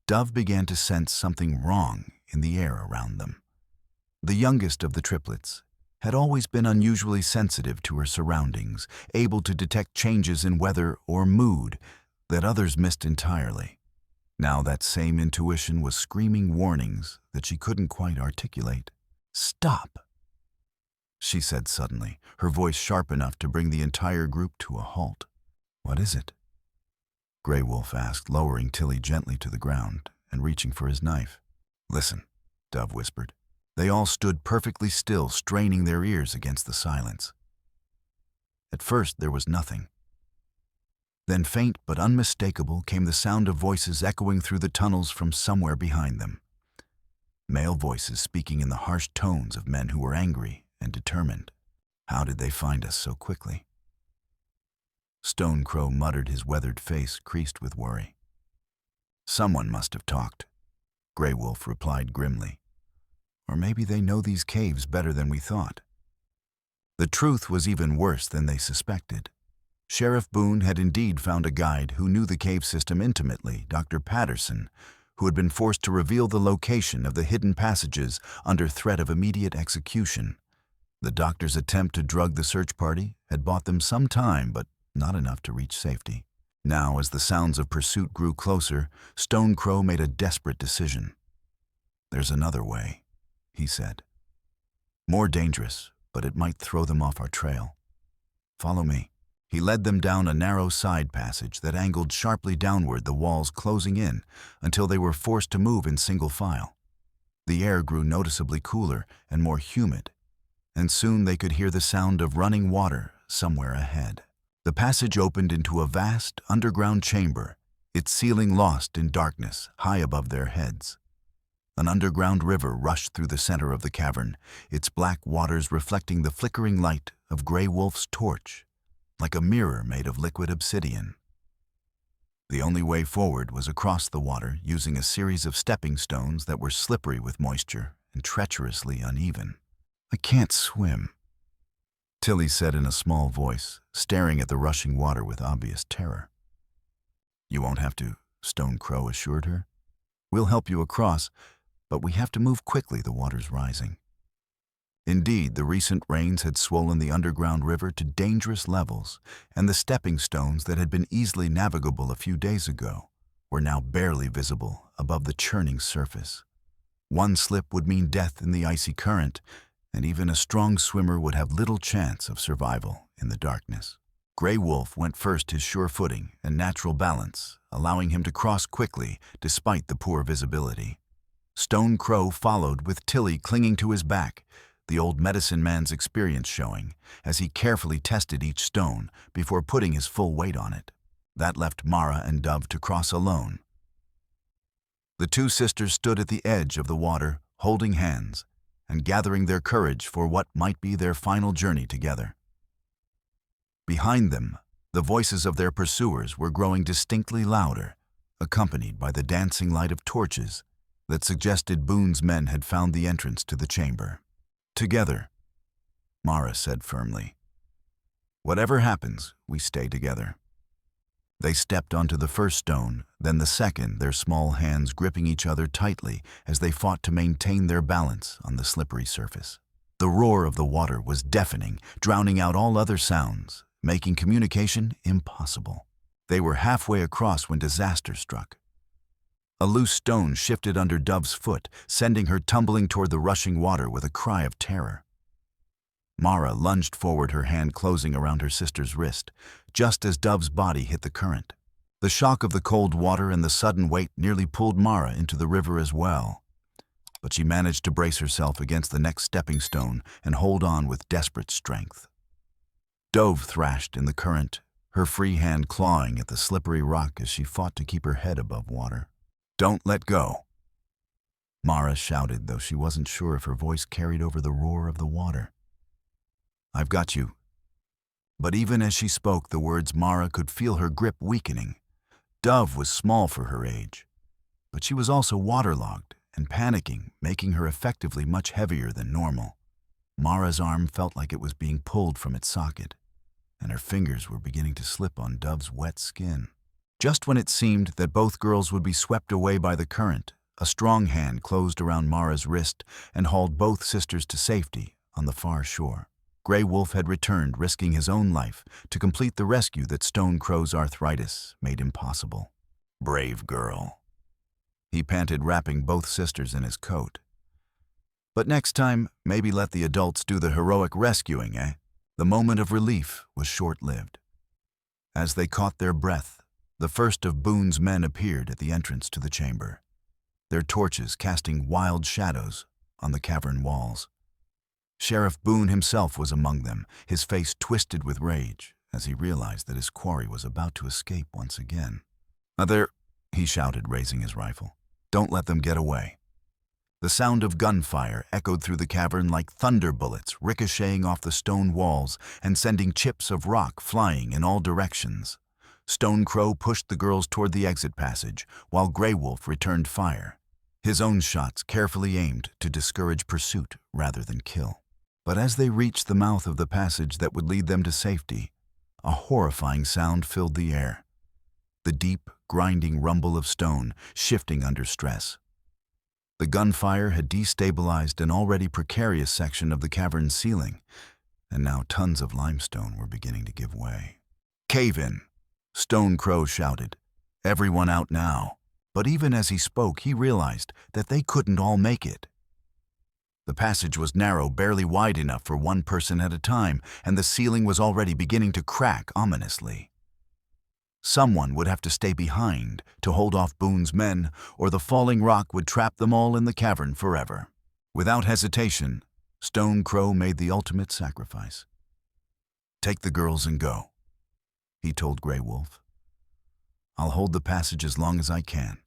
Dove began to sense something wrong in the air around them. The youngest of the triplets had always been unusually sensitive to her surroundings, able to detect changes in weather or mood that others missed entirely. Now that same intuition was screaming warnings that she couldn't quite articulate. "Stop," she said suddenly, her voice sharp enough to bring the entire group to a halt. "What is it?" Grey Wolf asked, lowering Tilly gently to the ground and reaching for his knife. "Listen," Dove whispered. They all stood perfectly still, straining their ears against the silence. At first there was nothing. Then, faint but unmistakable, came the sound of voices echoing through the tunnels from somewhere behind them. Male voices speaking in the harsh tones of men who were angry and determined. How did they find us so quickly? Stone Crow muttered, his weathered face creased with worry. "Someone must have talked," Grey Wolf replied grimly. "Or maybe they know these caves better than we thought." The truth was even worse than they suspected. Sheriff Boone had indeed found a guide who knew the cave system intimately, Dr. Patterson, who had been forced to reveal the location of the hidden passages under threat of immediate execution. The doctor's attempt to drug the search party had bought them some time, but not enough to reach safety. Now, as the sounds of pursuit grew closer, Stone Crow made a desperate decision. "There's another way," he said. "More dangerous, but it might throw them off our trail. Follow me." He led them down a narrow side passage that angled sharply downward, the walls closing in until they were forced to move in single file. The air grew noticeably cooler and more humid, and soon they could hear the sound of running water somewhere ahead. The passage opened into a vast underground chamber, its ceiling lost in darkness high above their heads. An underground river rushed through the center of the cavern, its black waters reflecting the flickering light of Grey Wolf's torch, like a mirror made of liquid obsidian. The only way forward was across the water, using a series of stepping stones that were slippery with moisture and treacherously uneven. "I can't swim," Tilly said in a small voice, staring at the rushing water with obvious terror. "You won't have to," Stone Crow assured her. "We'll help you across, but we have to move quickly, the water's rising." Indeed, the recent rains had swollen the underground river to dangerous levels, and the stepping stones that had been easily navigable a few days ago were now barely visible above the churning surface. One slip would mean death in the icy current, and even a strong swimmer would have little chance of survival in the darkness. Grey Wolf went first, his sure footing and natural balance, allowing him to cross quickly despite the poor visibility. Stone Crow followed with Tilly clinging to his back, the old medicine man's experience showing, as he carefully tested each stone before putting his full weight on it. That left Mara and Dove to cross alone. The two sisters stood at the edge of the water, holding hands, and gathering their courage for what might be their final journey together. Behind them, the voices of their pursuers were growing distinctly louder, accompanied by the dancing light of torches that suggested Boone's men had found the entrance to the chamber. "Together," Mara said firmly. "Whatever happens, we stay together." They stepped onto the first stone, then the second, their small hands gripping each other tightly as they fought to maintain their balance on the slippery surface. The roar of the water was deafening, drowning out all other sounds, making communication impossible. They were halfway across when disaster struck. A loose stone shifted under Dove's foot, sending her tumbling toward the rushing water with a cry of terror. Mara lunged forward, her hand closing around her sister's wrist, just as Dove's body hit the current. The shock of the cold water and the sudden weight nearly pulled Mara into the river as well. But she managed to brace herself against the next stepping stone and hold on with desperate strength. Dove thrashed in the current, her free hand clawing at the slippery rock as she fought to keep her head above water. "Don't let go," Mara shouted, though she wasn't sure if her voice carried over the roar of the water. "I've got you." But even as she spoke the words, Mara could feel her grip weakening. Dove was small for her age, but she was also waterlogged and panicking, making her effectively much heavier than normal. Mara's arm felt like it was being pulled from its socket, and her fingers were beginning to slip on Dove's wet skin. Just when it seemed that both girls would be swept away by the current, a strong hand closed around Mara's wrist and hauled both sisters to safety on the far shore. Grey Wolf had returned, risking his own life to complete the rescue that Stone Crow's arthritis made impossible. "Brave girl," he panted, wrapping both sisters in his coat. "But next time, maybe let the adults do the heroic rescuing, eh?" The moment of relief was short-lived. As they caught their breath, the first of Boone's men appeared at the entrance to the chamber, their torches casting wild shadows on the cavern walls. Sheriff Boone himself was among them, his face twisted with rage as he realized that his quarry was about to escape once again. "There," he shouted, raising his rifle. "Don't let them get away." The sound of gunfire echoed through the cavern like thunder bullets, ricocheting off the stone walls and sending chips of rock flying in all directions. Stone Crow pushed the girls toward the exit passage, while Grey Wolf returned fire, his own shots carefully aimed to discourage pursuit rather than kill. But as they reached the mouth of the passage that would lead them to safety, a horrifying sound filled the air. The deep, grinding rumble of stone shifting under stress. The gunfire had destabilized an already precarious section of the cavern's ceiling, and now tons of limestone were beginning to give way. "Cave in," Stone Crow shouted. "Everyone out now." But even as he spoke, he realized that they couldn't all make it. The passage was narrow, barely wide enough for one person at a time, and the ceiling was already beginning to crack ominously. Someone would have to stay behind to hold off Boone's men, or the falling rock would trap them all in the cavern forever. Without hesitation, Stone Crow made the ultimate sacrifice. "Take the girls and go," he told Grey Wolf. "I'll hold the passage as long as I can."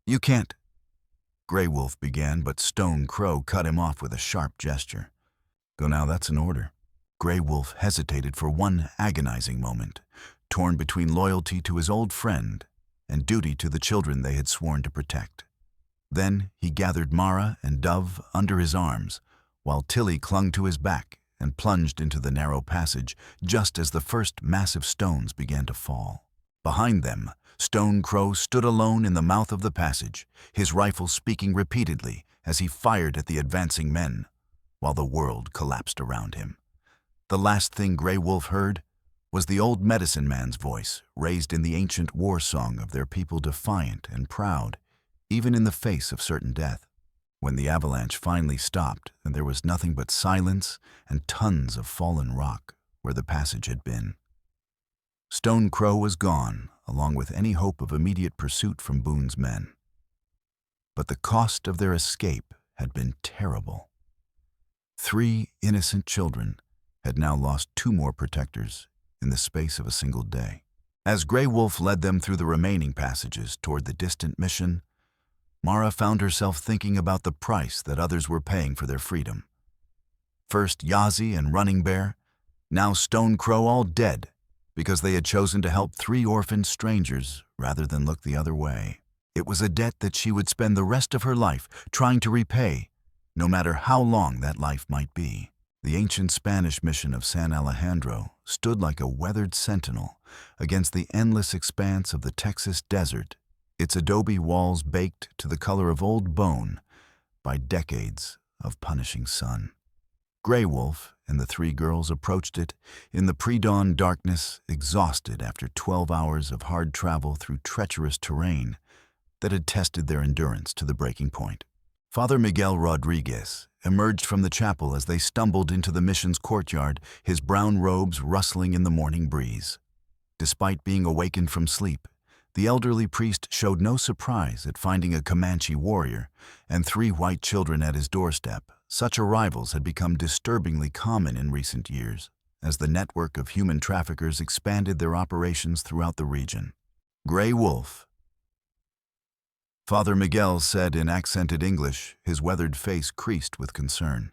"You can't," Grey Wolf began, but Stone Crow cut him off with a sharp gesture. "Go now, that's an order." Grey Wolf hesitated for one agonizing moment, torn between loyalty to his old friend and duty to the children they had sworn to protect. Then he gathered Mara and Dove under his arms, while Tilly clung to his back and plunged into the narrow passage just as the first massive stones began to fall. Behind them, Stone Crow stood alone in the mouth of the passage, his rifle speaking repeatedly as he fired at the advancing men, while the world collapsed around him. The last thing Grey Wolf heard was the old medicine man's voice, raised in the ancient war song of their people, defiant and proud, even in the face of certain death. When the avalanche finally stopped and there was nothing but silence and tons of fallen rock where the passage had been, Stone Crow was gone, along with any hope of immediate pursuit from Boone's men. But the cost of their escape had been terrible. 3 innocent children had now lost 2 more protectors in the space of a single day. As Grey Wolf led them through the remaining passages toward the distant mission, Mara found herself thinking about the price that others were paying for their freedom. First Yahzi and Running Bear, now Stone Crow, all dead because they had chosen to help 3 orphaned strangers rather than look the other way. It was a debt that she would spend the rest of her life trying to repay, no matter how long that life might be. The ancient Spanish mission of San Alejandro stood like a weathered sentinel against the endless expanse of the Texas desert, its adobe walls baked to the color of old bone by decades of punishing sun. Grey Wolf and the 3 girls approached it in the pre-dawn darkness, exhausted after 12 hours of hard travel through treacherous terrain that had tested their endurance to the breaking point. Father Miguel Rodriguez emerged from the chapel as they stumbled into the mission's courtyard, his brown robes rustling in the morning breeze. Despite being awakened from sleep, the elderly priest showed no surprise at finding a Comanche warrior and 3 white children at his doorstep. Such arrivals had become disturbingly common in recent years, as the network of human traffickers expanded their operations throughout the region. Grey Wolf, Father Miguel said in accented English, his weathered face creased with concern.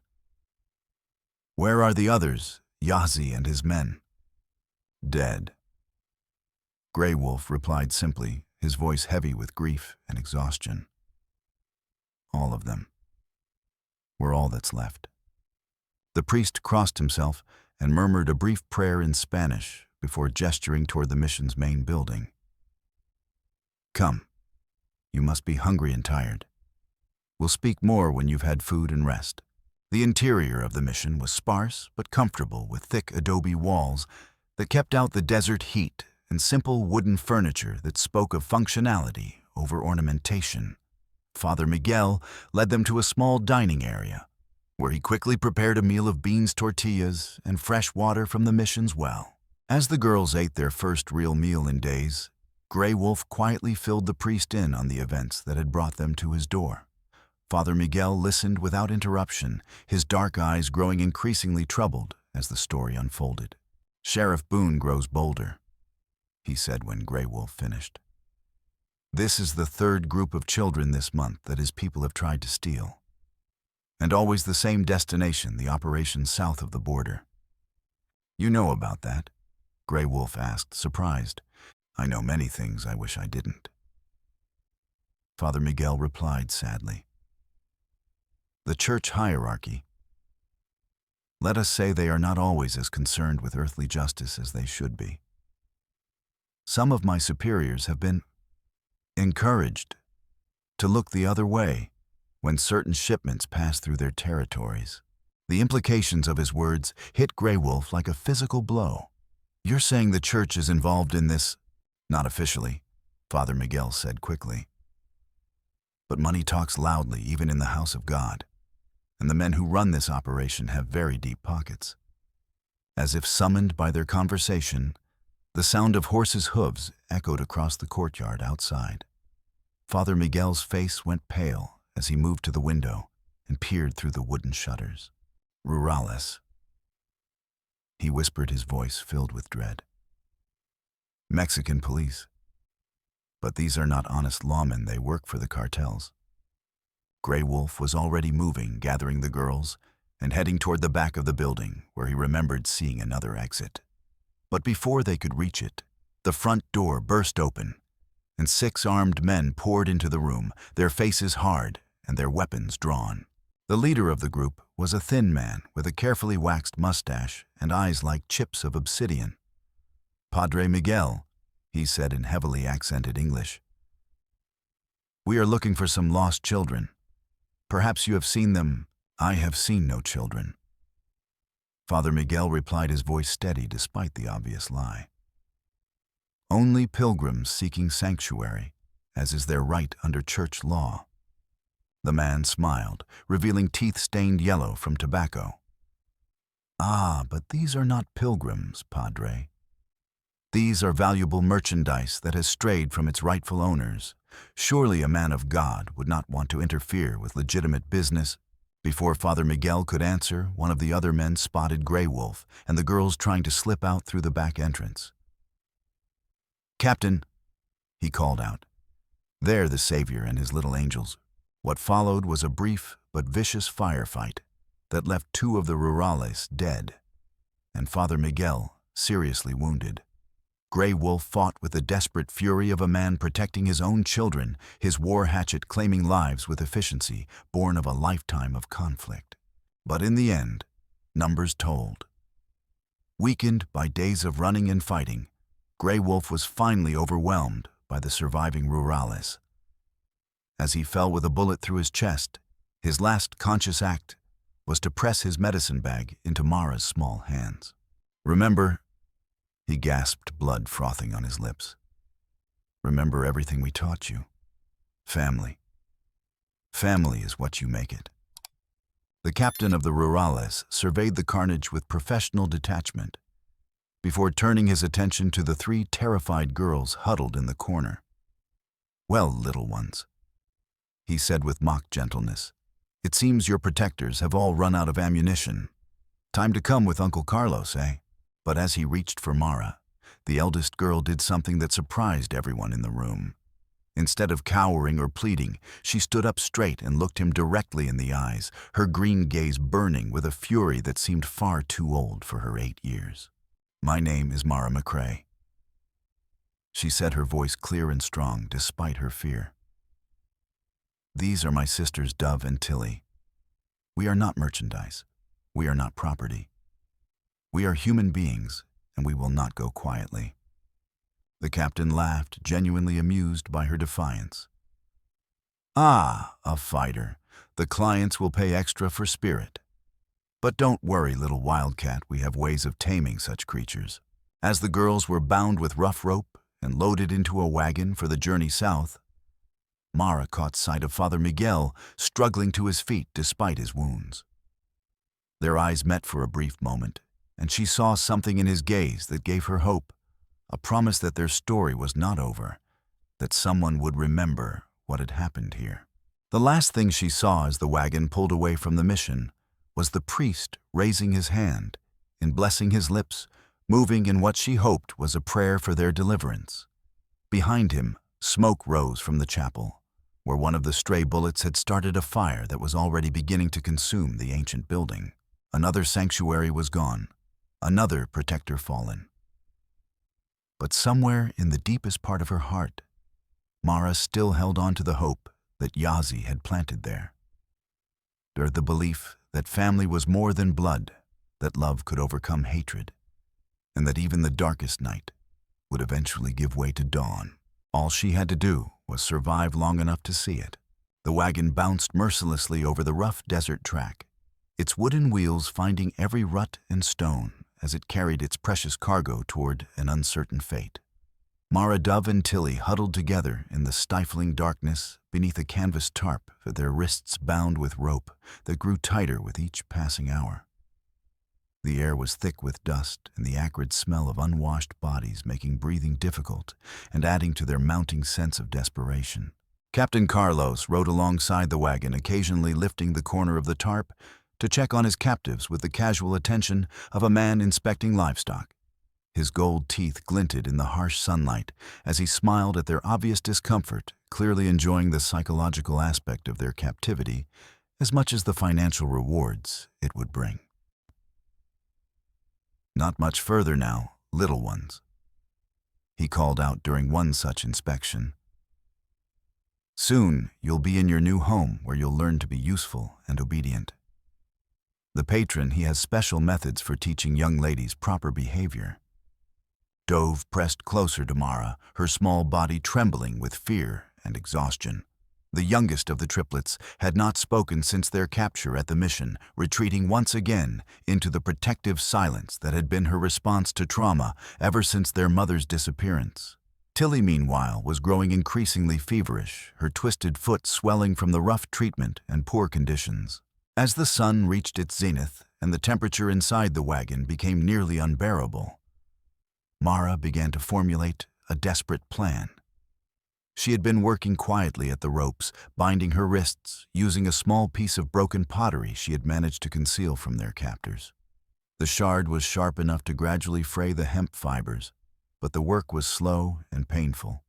Where are the others, Yahzi and his men? Dead. Grey Wolf replied simply, his voice heavy with grief and exhaustion. All of them. We're all that's left. The priest crossed himself and murmured a brief prayer in Spanish before gesturing toward the mission's main building. Come. You must be hungry and tired. We'll speak more when you've had food and rest. The interior of the mission was sparse but comfortable, with thick adobe walls that kept out the desert heat and simple wooden furniture that spoke of functionality over ornamentation. Father Miguel led them to a small dining area, where he quickly prepared a meal of beans, tortillas, and fresh water from the mission's well. As the girls ate their first real meal in days, Grey Wolf quietly filled the priest in on the events that had brought them to his door. Father Miguel listened without interruption, his dark eyes growing increasingly troubled as the story unfolded. Sheriff Boone grows bolder, he said when Grey Wolf finished. This is the 3rd group of children this month that his people have tried to steal. And always the same destination, the operation south of the border. You know about that? Grey Wolf asked, surprised. I know many things I wish I didn't. Father Miguel replied sadly. The church hierarchy. Let us say they are not always as concerned with earthly justice as they should be. Some of my superiors have been encouraged to look the other way when certain shipments pass through their territories. The implications of his words hit Grey Wolf like a physical blow. You're saying the church is involved in this? Not officially, Father Miguel said quickly. But money talks loudly even in the house of God, and the men who run this operation have very deep pockets. As if summoned by their conversation, the sound of horses' hooves echoed across the courtyard outside. Father Miguel's face went pale as he moved to the window and peered through the wooden shutters. Rurales, he whispered, his voice filled with dread. Mexican police. But these are not honest lawmen, they work for the cartels. Grey Wolf was already moving, gathering the girls, and heading toward the back of the building, where he remembered seeing another exit. But before they could reach it, the front door burst open, and 6 armed men poured into the room, their faces hard and their weapons drawn. The leader of the group was a thin man with a carefully waxed mustache and eyes like chips of obsidian. Padre Miguel, he said in heavily accented English. We are looking for some lost children. Perhaps you have seen them. I have seen no children. Father Miguel replied, his voice steady despite the obvious lie. Only pilgrims seeking sanctuary, as is their right under church law. The man smiled, revealing teeth stained yellow from tobacco. Ah, but these are not pilgrims, Padre. These are valuable merchandise that has strayed from its rightful owners. Surely a man of God would not want to interfere with legitimate business. Before Father Miguel could answer, one of the other men spotted Grey Wolf and the girls trying to slip out through the back entrance. Captain, he called out. There the savior and his little angels. What followed was a brief but vicious firefight that left 2 of the rurales dead and Father Miguel seriously wounded. Grey Wolf fought with the desperate fury of a man protecting his own children, his war hatchet claiming lives with efficiency born of a lifetime of conflict. But in the end, numbers told. Weakened by days of running and fighting, Grey Wolf was finally overwhelmed by the surviving rurales. As he fell with a bullet through his chest, his last conscious act was to press his medicine bag into Mara's small hands. "Remember," he gasped, blood frothing on his lips. "Remember everything we taught you. Family. Family is what you make it." The captain of the rurales surveyed the carnage with professional detachment before turning his attention to the 3 terrified girls huddled in the corner. "Well, little ones," he said with mock gentleness, "it seems your protectors have all run out of ammunition. Time to come with Uncle Carlos, eh?" But as he reached for Mara, the eldest girl did something that surprised everyone in the room. Instead of cowering or pleading, she stood up straight and looked him directly in the eyes, her green gaze burning with a fury that seemed far too old for her 8 years. "My name is Mara McCrae," she said, her voice clear and strong despite her fear. "These are my sisters Dove and Tilly. We are not merchandise. We are not property. We are human beings, and we will not go quietly." The captain laughed, genuinely amused by her defiance. "Ah, a fighter. The clients will pay extra for spirit. But don't worry, little wildcat, we have ways of taming such creatures." As the girls were bound with rough rope and loaded into a wagon for the journey south, Mara caught sight of Father Miguel struggling to his feet despite his wounds. Their eyes met for a brief moment, and she saw something in his gaze that gave her hope, a promise that their story was not over, that someone would remember what had happened here. The last thing she saw as the wagon pulled away from the mission was the priest raising his hand, in blessing his lips, moving in what she hoped was a prayer for their deliverance. Behind him, smoke rose from the chapel, where one of the stray bullets had started a fire that was already beginning to consume the ancient building. Another sanctuary was gone, another protector fallen. But somewhere in the deepest part of her heart, Mara still held on to the hope that Yahzi had planted there. The belief that family was more than blood, that love could overcome hatred, and that even the darkest night would eventually give way to dawn. All she had to do was survive long enough to see it. The wagon bounced mercilessly over the rough desert track, its wooden wheels finding every rut and stone as it carried its precious cargo toward an uncertain fate. Mara, Dove, and Tilly huddled together in the stifling darkness beneath a canvas tarp, their wrists bound with rope that grew tighter with each passing hour. The air was thick with dust and the acrid smell of unwashed bodies making breathing difficult and adding to their mounting sense of desperation. Captain Carlos rode alongside the wagon, occasionally lifting the corner of the tarp to check on his captives with the casual attention of a man inspecting livestock. His gold teeth glinted in the harsh sunlight as he smiled at their obvious discomfort, clearly enjoying the psychological aspect of their captivity as much as the financial rewards it would bring. "Not much further now, little ones," he called out during one such inspection. "Soon you'll be in your new home where you'll learn to be useful and obedient. The patron, he has special methods for teaching young ladies proper behavior." Dove pressed closer to Mara, her small body trembling with fear and exhaustion. The youngest of the triplets had not spoken since their capture at the mission, retreating once again into the protective silence that had been her response to trauma ever since their mother's disappearance. Tilly, meanwhile, was growing increasingly feverish, her twisted foot swelling from the rough treatment and poor conditions. As the sun reached its zenith and the temperature inside the wagon became nearly unbearable, Mara began to formulate a desperate plan. She had been working quietly at the ropes, binding her wrists, using a small piece of broken pottery she had managed to conceal from their captors. The shard was sharp enough to gradually fray the hemp fibers, but the work was slow and painful,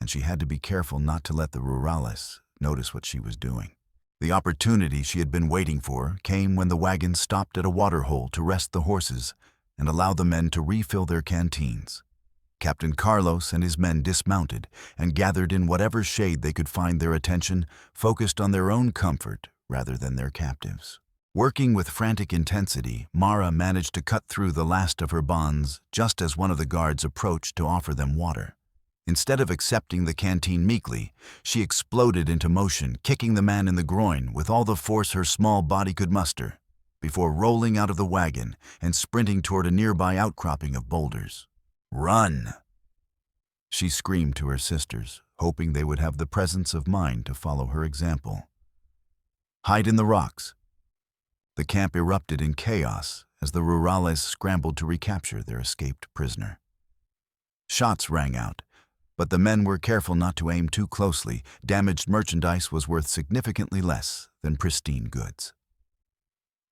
and she had to be careful not to let the rurales notice what she was doing. The opportunity she had been waiting for came when the wagon stopped at a water hole to rest the horses and allow the men to refill their canteens. Captain Carlos and his men dismounted and gathered in whatever shade they could find, their attention focused on their own comfort rather than their captives. Working with frantic intensity, Mara managed to cut through the last of her bonds just as one of the guards approached to offer them water. Instead of accepting the canteen meekly, she exploded into motion, kicking the man in the groin with all the force her small body could muster, before rolling out of the wagon and sprinting toward a nearby outcropping of boulders. "Run!" she screamed to her sisters, hoping they would have the presence of mind to follow her example. "Hide in the rocks." The camp erupted in chaos as the rurales scrambled to recapture their escaped prisoner. Shots rang out, but the men were careful not to aim too closely. Damaged merchandise was worth significantly less than pristine goods.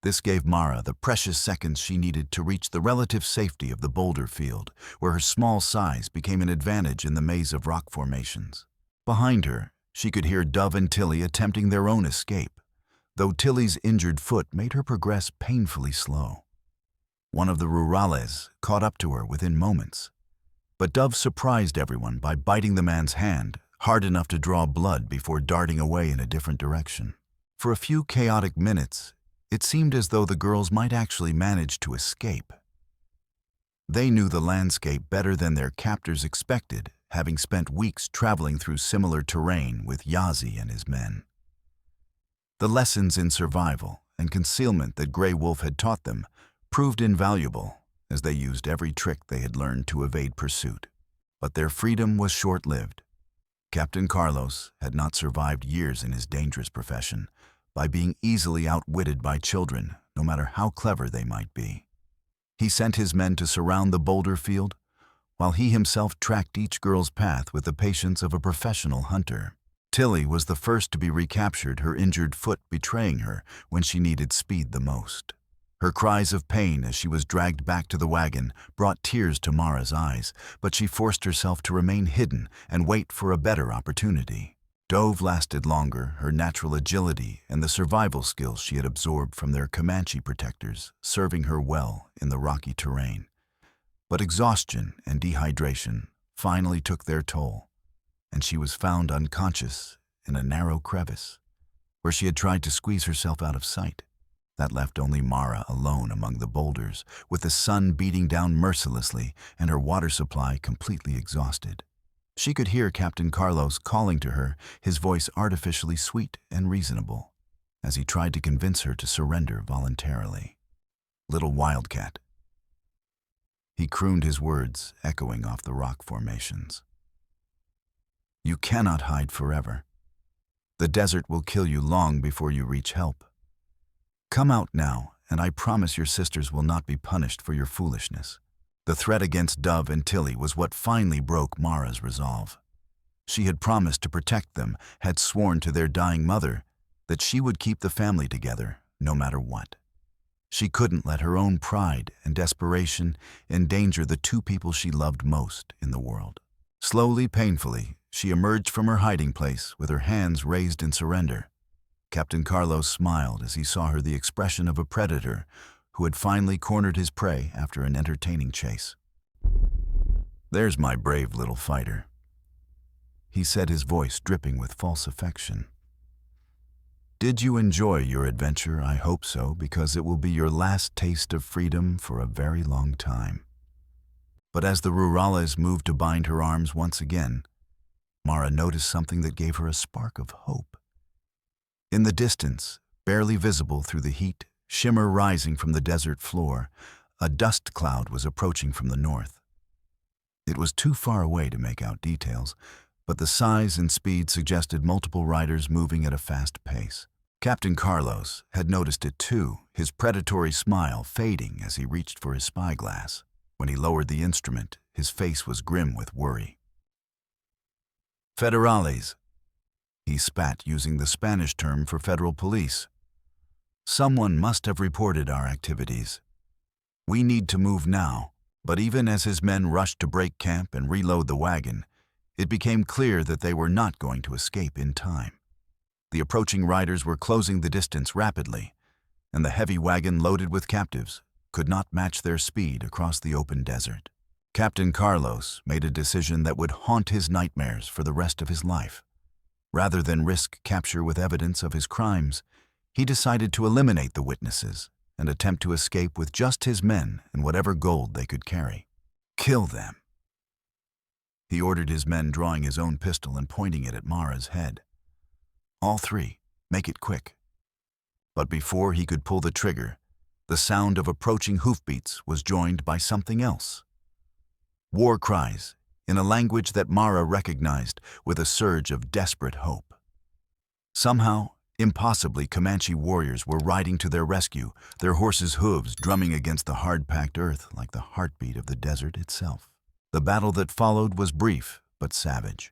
This gave Mara the precious seconds she needed to reach the relative safety of the boulder field, where her small size became an advantage in the maze of rock formations. Behind her, she could hear Dove and Tilly attempting their own escape, though Tilly's injured foot made her progress painfully slow. One of the rurales caught up to her within moments, but Dove surprised everyone by biting the man's hand hard enough to draw blood before darting away in a different direction. For a few chaotic minutes, it seemed as though the girls might actually manage to escape. They knew the landscape better than their captors expected, having spent weeks traveling through similar terrain with Yahzi and his men. The lessons in survival and concealment that Grey Wolf had taught them proved invaluable as they used every trick they had learned to evade pursuit. But their freedom was short-lived. Captain Carlos had not survived years in his dangerous profession by being easily outwitted by children, no matter how clever they might be. He sent his men to surround the boulder field, while he himself tracked each girl's path with the patience of a professional hunter. Tilly was the first to be recaptured, her injured foot betraying her when she needed speed the most. Her cries of pain as she was dragged back to the wagon brought tears to Mara's eyes, but she forced herself to remain hidden and wait for a better opportunity. Dove lasted longer, her natural agility and the survival skills she had absorbed from their Comanche protectors serving her well in the rocky terrain. But exhaustion and dehydration finally took their toll, and she was found unconscious in a narrow crevice where she had tried to squeeze herself out of sight. That left only Mara alone among the boulders, with the sun beating down mercilessly and her water supply completely exhausted. She could hear Captain Carlos calling to her, his voice artificially sweet and reasonable, as he tried to convince her to surrender voluntarily. "Little wildcat." He crooned his words, echoing off the rock formations. "You cannot hide forever. The desert will kill you long before you reach help. Come out now, and I promise your sisters will not be punished for your foolishness." The threat against Dove and Tilly was what finally broke Mara's resolve. She had promised to protect them, had sworn to their dying mother that she would keep the family together no matter what. She couldn't let her own pride and desperation endanger the two people she loved most in the world. Slowly, painfully, she emerged from her hiding place with her hands raised in surrender. Captain Carlos smiled as he saw her, the expression of a predator who had finally cornered his prey after an entertaining chase. "There's my brave little fighter," he said, his voice dripping with false affection. "Did you enjoy your adventure? I hope so, because it will be your last taste of freedom for a very long time." But as the rurales moved to bind her arms once again, Mara noticed something that gave her a spark of hope. In the distance, barely visible through the heat, shimmer rising from the desert floor, a dust cloud was approaching from the north. It was too far away to make out details, but the size and speed suggested multiple riders moving at a fast pace. Captain Carlos had noticed it too, his predatory smile fading as he reached for his spyglass. When he lowered the instrument, his face was grim with worry. "Federales," he spat, using the Spanish term for federal police. "Someone must have reported our activities. We need to move now." But even as his men rushed to break camp and reload the wagon, it became clear that they were not going to escape in time. The approaching riders were closing the distance rapidly, and the heavy wagon loaded with captives could not match their speed across the open desert. Captain Carlos made a decision that would haunt his nightmares for the rest of his life. Rather than risk capture with evidence of his crimes, he decided to eliminate the witnesses and attempt to escape with just his men and whatever gold they could carry. Kill them. He ordered his men, drawing his own pistol and pointing it at Mara's head. All three, make it quick. But before he could pull the trigger, the sound of approaching hoofbeats was joined by something else. War cries, in a language that Mara recognized with a surge of desperate hope. Somehow, impossibly, Comanche warriors were riding to their rescue, their horses' hooves drumming against the hard-packed earth like the heartbeat of the desert itself. The battle that followed was brief but savage.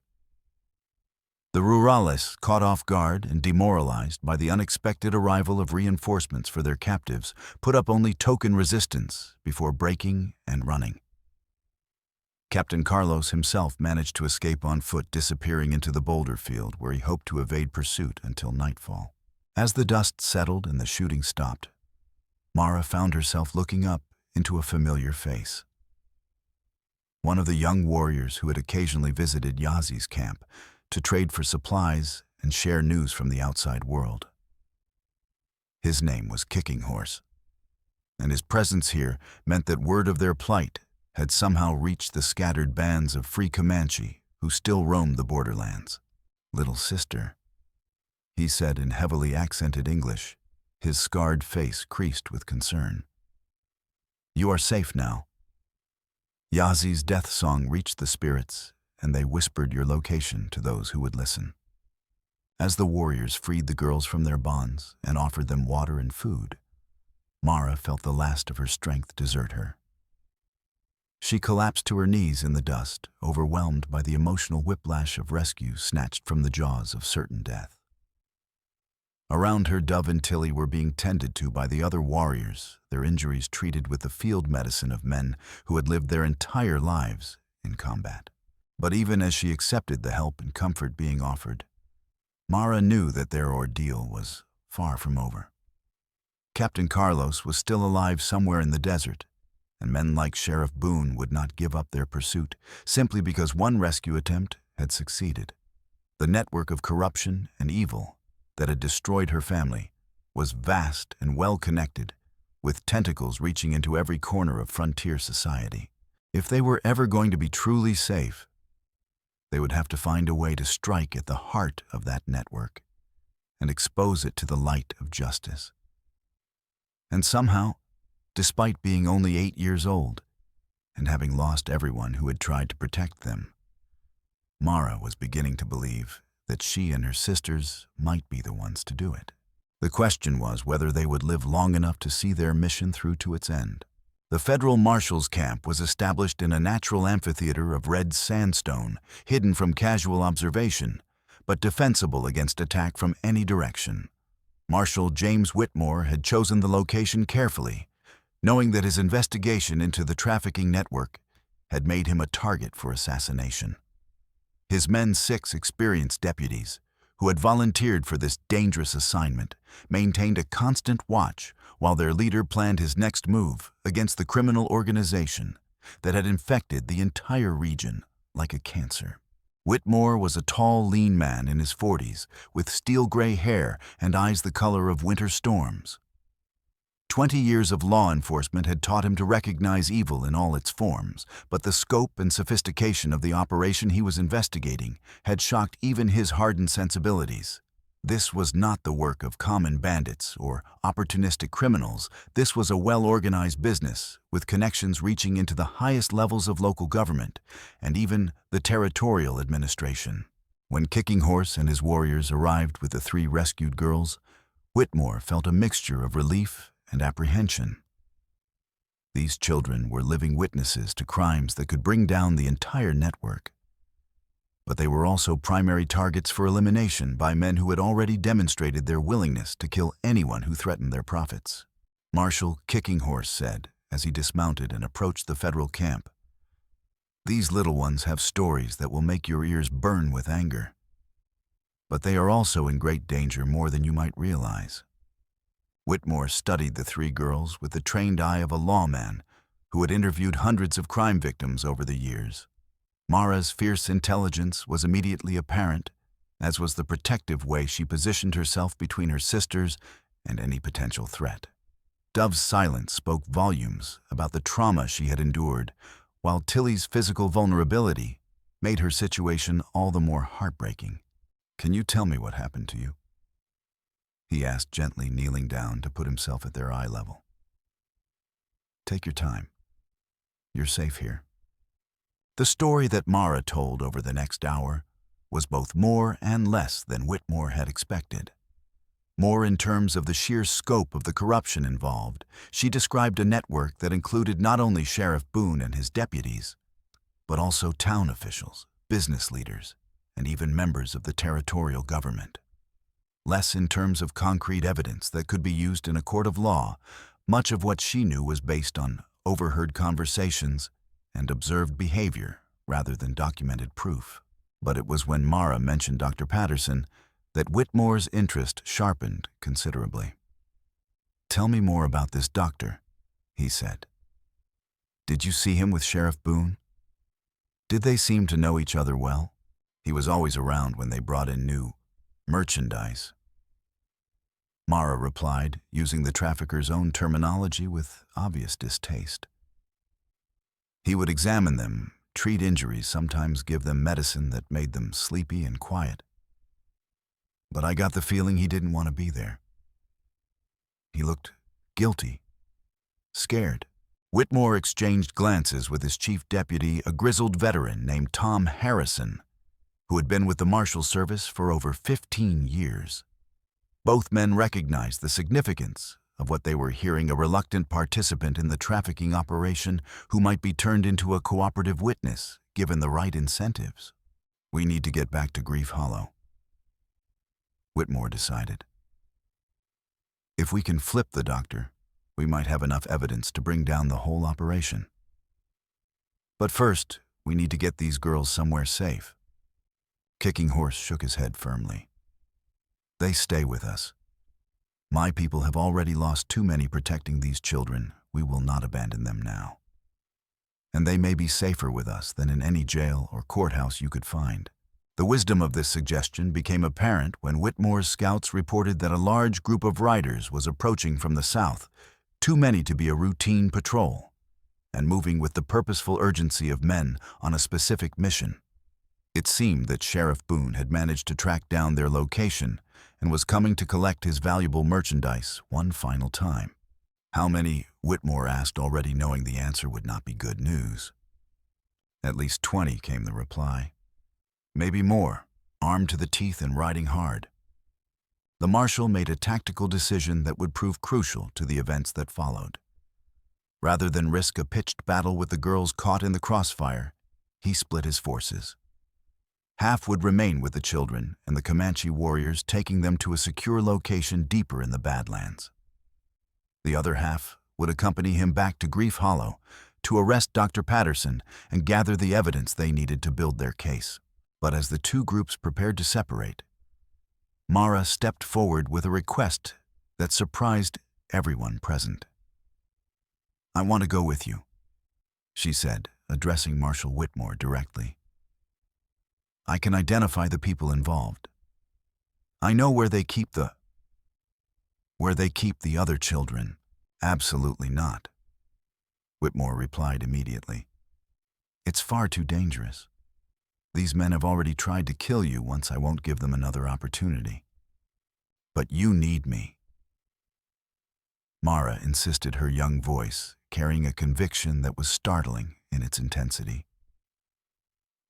The rurales, caught off guard and demoralized by the unexpected arrival of reinforcements for their captives, put up only token resistance before breaking and running. Captain Carlos himself managed to escape on foot, disappearing into the boulder field where he hoped to evade pursuit until nightfall. As the dust settled and the shooting stopped, Mara found herself looking up into a familiar face. One of the young warriors who had occasionally visited Yahzi's camp to trade for supplies and share news from the outside world. His name was Kicking Horse, and his presence here meant that word of their plight had somehow reached the scattered bands of free Comanche who still roamed the borderlands. "Little sister," he said in heavily accented English, his scarred face creased with concern. "You are safe now." Yahzi's death song reached the spirits, and they whispered your location to those who would listen. As the warriors freed the girls from their bonds and offered them water and food, Mara felt the last of her strength desert her. She collapsed to her knees in the dust, overwhelmed by the emotional whiplash of rescue snatched from the jaws of certain death. Around her, Dove and Tilly were being tended to by the other warriors, their injuries treated with the field medicine of men who had lived their entire lives in combat. But even as she accepted the help and comfort being offered, Mara knew that their ordeal was far from over. Captain Carlos was still alive somewhere in the desert, and men like Sheriff Boone would not give up their pursuit simply because one rescue attempt had succeeded. The network of corruption and evil that had destroyed her family was vast and well-connected, with tentacles reaching into every corner of frontier society. If they were ever going to be truly safe, they would have to find a way to strike at the heart of that network and expose it to the light of justice. And somehow, despite being only 8 years old and having lost everyone who had tried to protect them, Mara was beginning to believe that she and her sisters might be the ones to do it. The question was whether they would live long enough to see their mission through to its end. The Federal Marshal's camp was established in a natural amphitheater of red sandstone, hidden from casual observation, but defensible against attack from any direction. Marshal James Whitmore had chosen the location carefully, knowing that his investigation into the trafficking network had made him a target for assassination. His men, 6 experienced deputies, who had volunteered for this dangerous assignment, maintained a constant watch while their leader planned his next move against the criminal organization that had infected the entire region like a cancer. Whitmore was a tall, lean man in his 40s, with steel-gray hair and eyes the color of winter storms. 20 years of law enforcement had taught him to recognize evil in all its forms, but the scope and sophistication of the operation he was investigating had shocked even his hardened sensibilities. This was not the work of common bandits or opportunistic criminals. This was a well-organized business with connections reaching into the highest levels of local government and even the territorial administration. When Kicking Horse and his warriors arrived with the 3 rescued girls, Whitmore felt a mixture of relief and apprehension. These children were living witnesses to crimes that could bring down the entire network. But they were also primary targets for elimination by men who had already demonstrated their willingness to kill anyone who threatened their profits. Marshal Kicking Horse said, as he dismounted and approached the federal camp, These little ones have stories that will make your ears burn with anger. But they are also in great danger more than you might realize. Whitmore studied the three girls with the trained eye of a lawman who had interviewed hundreds of crime victims over the years. Mara's fierce intelligence was immediately apparent, as was the protective way she positioned herself between her sisters and any potential threat. Dove's silence spoke volumes about the trauma she had endured, while Tilly's physical vulnerability made her situation all the more heartbreaking. "Can you tell me what happened to you?" he asked gently, kneeling down to put himself at their eye level. "Take your time. You're safe here." The story that Mara told over the next hour was both more and less than Whitmore had expected. More in terms of the sheer scope of the corruption involved. She described a network that included not only Sheriff Boone and his deputies, but also town officials, business leaders, and even members of the territorial government. Less in terms of concrete evidence that could be used in a court of law. Much of what she knew was based on overheard conversations and observed behavior rather than documented proof. But it was when Mara mentioned Dr. Patterson that Whitmore's interest sharpened considerably. "Tell me more about this doctor," he said. "Did you see him with Sheriff Boone? Did they seem to know each other well? He was always around when they brought in new merchandise." Mara replied, using the trafficker's own terminology with obvious distaste. "He would examine them, treat injuries, sometimes give them medicine that made them sleepy and quiet. But I got the feeling he didn't want to be there. He looked guilty, scared." Whitmore exchanged glances with his chief deputy, a grizzled veteran named Tom Harrison, who had been with the Marshal Service for over 15 years. Both men recognized the significance of what they were hearing, a reluctant participant in the trafficking operation who might be turned into a cooperative witness given the right incentives. "We need to get back to Grief Hollow," Whitmore decided. "If we can flip the doctor, we might have enough evidence to bring down the whole operation. But first, we need to get these girls somewhere safe." Kicking Horse shook his head firmly. "They stay with us. My people have already lost too many protecting these children. We will not abandon them now. And they may be safer with us than in any jail or courthouse you could find." The wisdom of this suggestion became apparent when Whitmore's scouts reported that a large group of riders was approaching from the south, too many to be a routine patrol, and moving with the purposeful urgency of men on a specific mission. It seemed that Sheriff Boone had managed to track down their location and was coming to collect his valuable merchandise one final time. How many, Whitmore asked, already knowing the answer would not be good news. "At least 20, came the reply. "Maybe more, armed to the teeth and riding hard." The marshal made a tactical decision that would prove crucial to the events that followed. Rather than risk a pitched battle with the girls caught in the crossfire, he split his forces. Half would remain with the children and the Comanche warriors, taking them to a secure location deeper in the Badlands. The other half would accompany him back to Grief Hollow to arrest Dr. Patterson and gather the evidence they needed to build their case. But as the two groups prepared to separate, Mara stepped forward with a request that surprised everyone present. "I want to go with you," she said, addressing Marshal Whitmore directly. "I can identify the people involved. I know where they keep the other children." "Absolutely not," Whitmore replied immediately. "It's far too dangerous. These men have already tried to kill you once. I won't give them another opportunity. But you need me." Mara insisted, her young voice carrying a conviction that was startling in its intensity.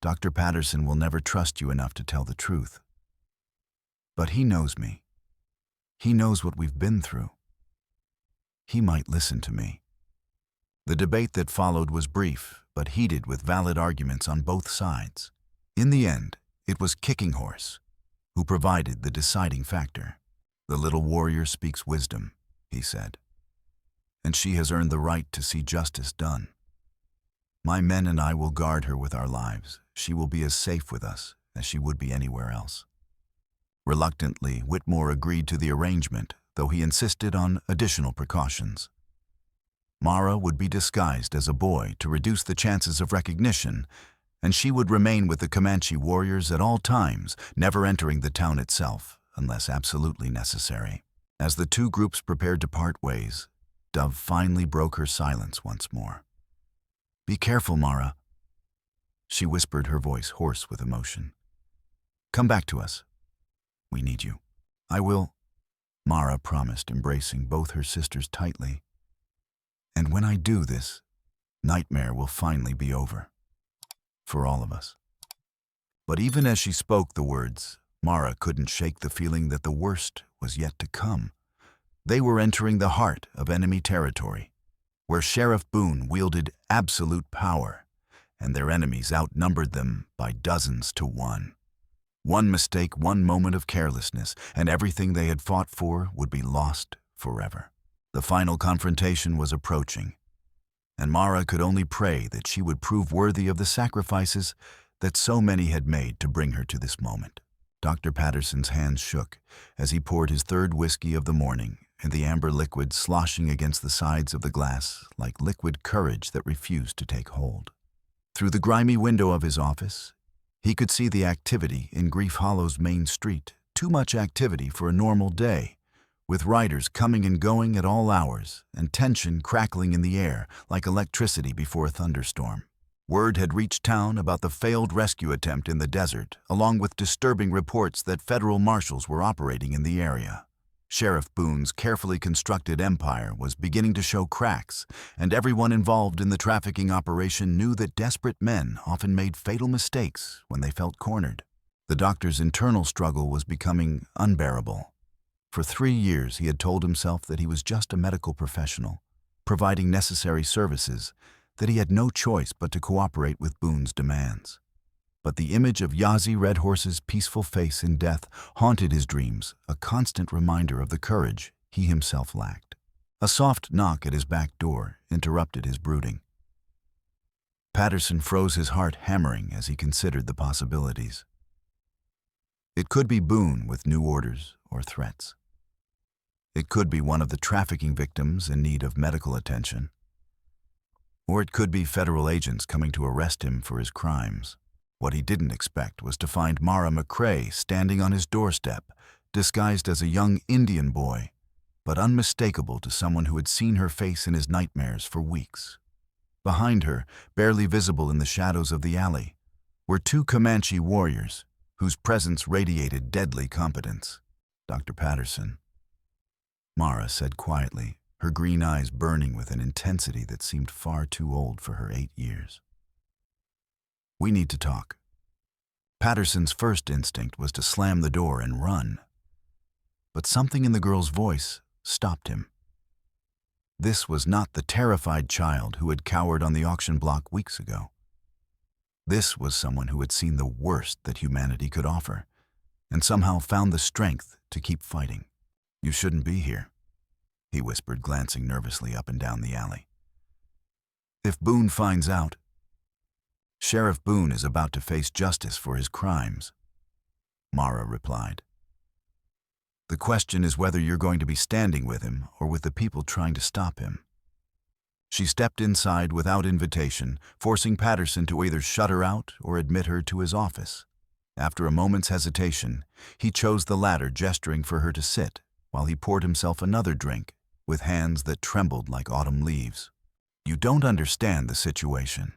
"Dr. Patterson will never trust you enough to tell the truth. But he knows me. He knows what we've been through. He might listen to me." The debate that followed was brief, but heated, with valid arguments on both sides. In the end, it was Kicking Horse who provided the deciding factor. "The little warrior speaks wisdom," he said, "and she has earned the right to see justice done." My men and I will guard her with our lives. She will be as safe with us as she would be anywhere else." Reluctantly, Whitmore agreed to the arrangement, though he insisted on additional precautions. Mara would be disguised as a boy to reduce the chances of recognition, and she would remain with the Comanche warriors at all times, never entering the town itself unless absolutely necessary. As the two groups prepared to part ways, Dove finally broke her silence once more. "Be careful, Mara," she whispered, her voice hoarse with emotion. "Come back to us. We need you." "I will," Mara promised, embracing both her sisters tightly. "And when I do, this nightmare will finally be over. For all of us." But even as she spoke the words, Mara couldn't shake the feeling that the worst was yet to come. They were entering the heart of enemy territory, where Sheriff Boone wielded absolute power, and their enemies outnumbered them by dozens to one. One mistake, one moment of carelessness, and everything they had fought for would be lost forever. The final confrontation was approaching, and Mara could only pray that she would prove worthy of the sacrifices that so many had made to bring her to this moment. Dr. Patterson's hands shook as he poured his third whiskey of the morning, and the amber liquid sloshing against the sides of the glass like liquid courage that refused to take hold. Through the grimy window of his office, he could see the activity in Grief Hollow's main street, too much activity for a normal day, with riders coming and going at all hours and tension crackling in the air like electricity before a thunderstorm. Word had reached town about the failed rescue attempt in the desert, along with disturbing reports that federal marshals were operating in the area. Sheriff Boone's carefully constructed empire was beginning to show cracks, and everyone involved in the trafficking operation knew that desperate men often made fatal mistakes when they felt cornered. The doctor's internal struggle was becoming unbearable. For 3 years, he had told himself that he was just a medical professional, providing necessary services, that he had no choice but to cooperate with Boone's demands. But the image of Yahzi Red Horse's peaceful face in death haunted his dreams, a constant reminder of the courage he himself lacked. A soft knock at his back door interrupted his brooding. Patterson froze, his heart hammering as he considered the possibilities. It could be Boone with new orders or threats. It could be one of the trafficking victims in need of medical attention. Or it could be federal agents coming to arrest him for his crimes. What he didn't expect was to find Mara McCrae standing on his doorstep, disguised as a young Indian boy, but unmistakable to someone who had seen her face in his nightmares for weeks. Behind her, barely visible in the shadows of the alley, were 2 Comanche warriors whose presence radiated deadly competence. "Dr. Patterson," Mara said quietly, her green eyes burning with an intensity that seemed far too old for her 8 years. "We need to talk." Patterson's first instinct was to slam the door and run. But something in the girl's voice stopped him. This was not the terrified child who had cowered on the auction block weeks ago. This was someone who had seen the worst that humanity could offer, and somehow found the strength to keep fighting. "You shouldn't be here," he whispered, glancing nervously up and down the alley. "If Boone finds out..." "Sheriff Boone is about to face justice for his crimes," Mara replied. "The question is whether you're going to be standing with him or with the people trying to stop him." She stepped inside without invitation, forcing Patterson to either shut her out or admit her to his office. After a moment's hesitation, he chose the latter, gesturing for her to sit, while he poured himself another drink, with hands that trembled like autumn leaves. "You don't understand the situation,"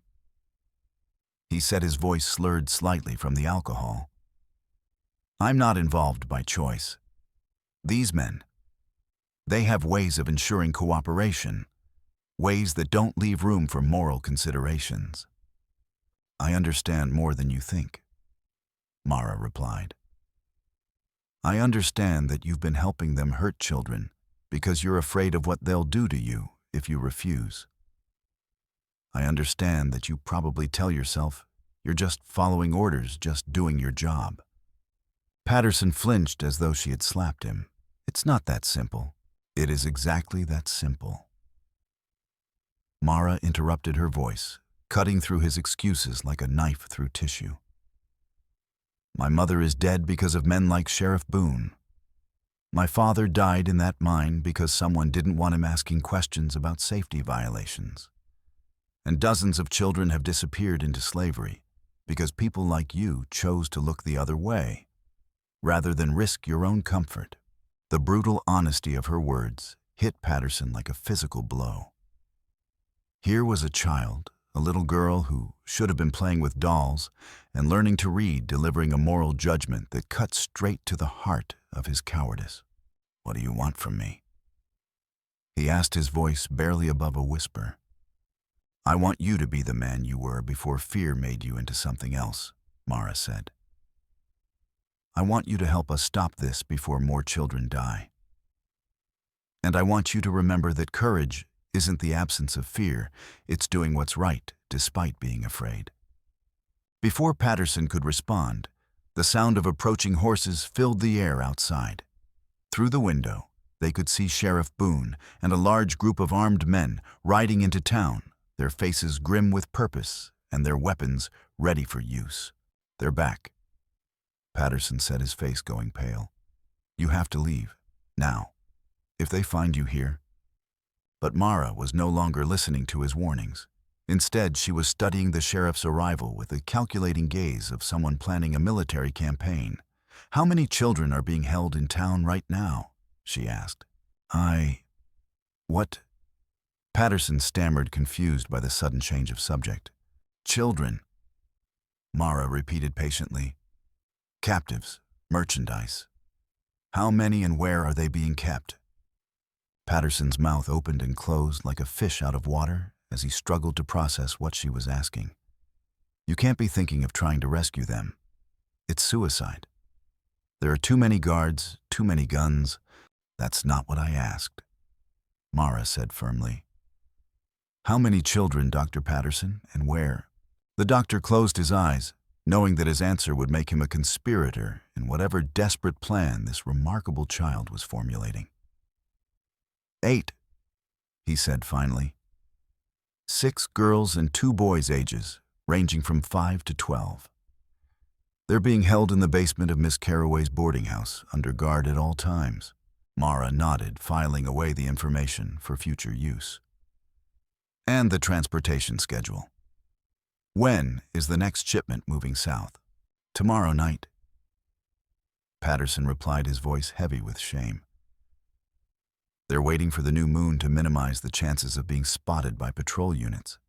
he said, his voice slurred slightly from the alcohol. "I'm not involved by choice. These men, they have ways of ensuring cooperation, ways that don't leave room for moral considerations." "I understand more than you think," Mara replied. "I understand that you've been helping them hurt children because you're afraid of what they'll do to you if you refuse. I understand that you probably tell yourself you're just following orders, just doing your job." Patterson flinched as though she had slapped him. "It's not that simple." "It is exactly that simple." Mara interrupted her voice, cutting through his excuses like a knife through tissue. My mother is dead because of men like Sheriff Boone. My father died in that mine because someone didn't want him asking questions about safety violations. And dozens of children have disappeared into slavery because people like you chose to look the other way, rather than risk your own comfort. The brutal honesty of her words hit Patterson like a physical blow. Here was a child, a little girl who should have been playing with dolls and learning to read, delivering a moral judgment that cut straight to the heart of his cowardice. "What do you want from me?" he asked, his voice barely above a whisper. "I want you to be the man you were before fear made you into something else," Mara said. "I want you to help us stop this before more children die. And I want you to remember that courage isn't the absence of fear, it's doing what's right despite being afraid." Before Patterson could respond, the sound of approaching horses filled the air outside. Through the window, they could see Sheriff Boone and a large group of armed men riding into town, their faces grim with purpose and their weapons ready for use. "They're back," Patterson said, his face going pale. "You have to leave, now, if they find you here." But Mara was no longer listening to his warnings. Instead, she was studying the sheriff's arrival with the calculating gaze of someone planning a military campaign. "How many children are being held in town right now?" she asked. What?" Patterson stammered, confused by the sudden change of subject. "Children," Mara repeated patiently. "Captives, merchandise. How many and where are they being kept?" Patterson's mouth opened and closed like a fish out of water as he struggled to process what she was asking. "You can't be thinking of trying to rescue them. It's suicide. There are too many guards, too many guns." "That's not what I asked," Mara said firmly. "How many children, Dr. Patterson, and where?" The doctor closed his eyes, knowing that his answer would make him a conspirator in whatever desperate plan this remarkable child was formulating. 8, he said finally. 6 girls and 2 boys' ages, ranging from 5 to 12. They're being held in the basement of Miss Carraway's boarding house, under guard at all times. Mara nodded, filing away the information for future use. "And the transportation schedule. When is the next shipment moving south?" "Tomorrow night," Patterson replied, his voice heavy with shame. "They're waiting for the new moon to minimize the chances of being spotted by patrol units."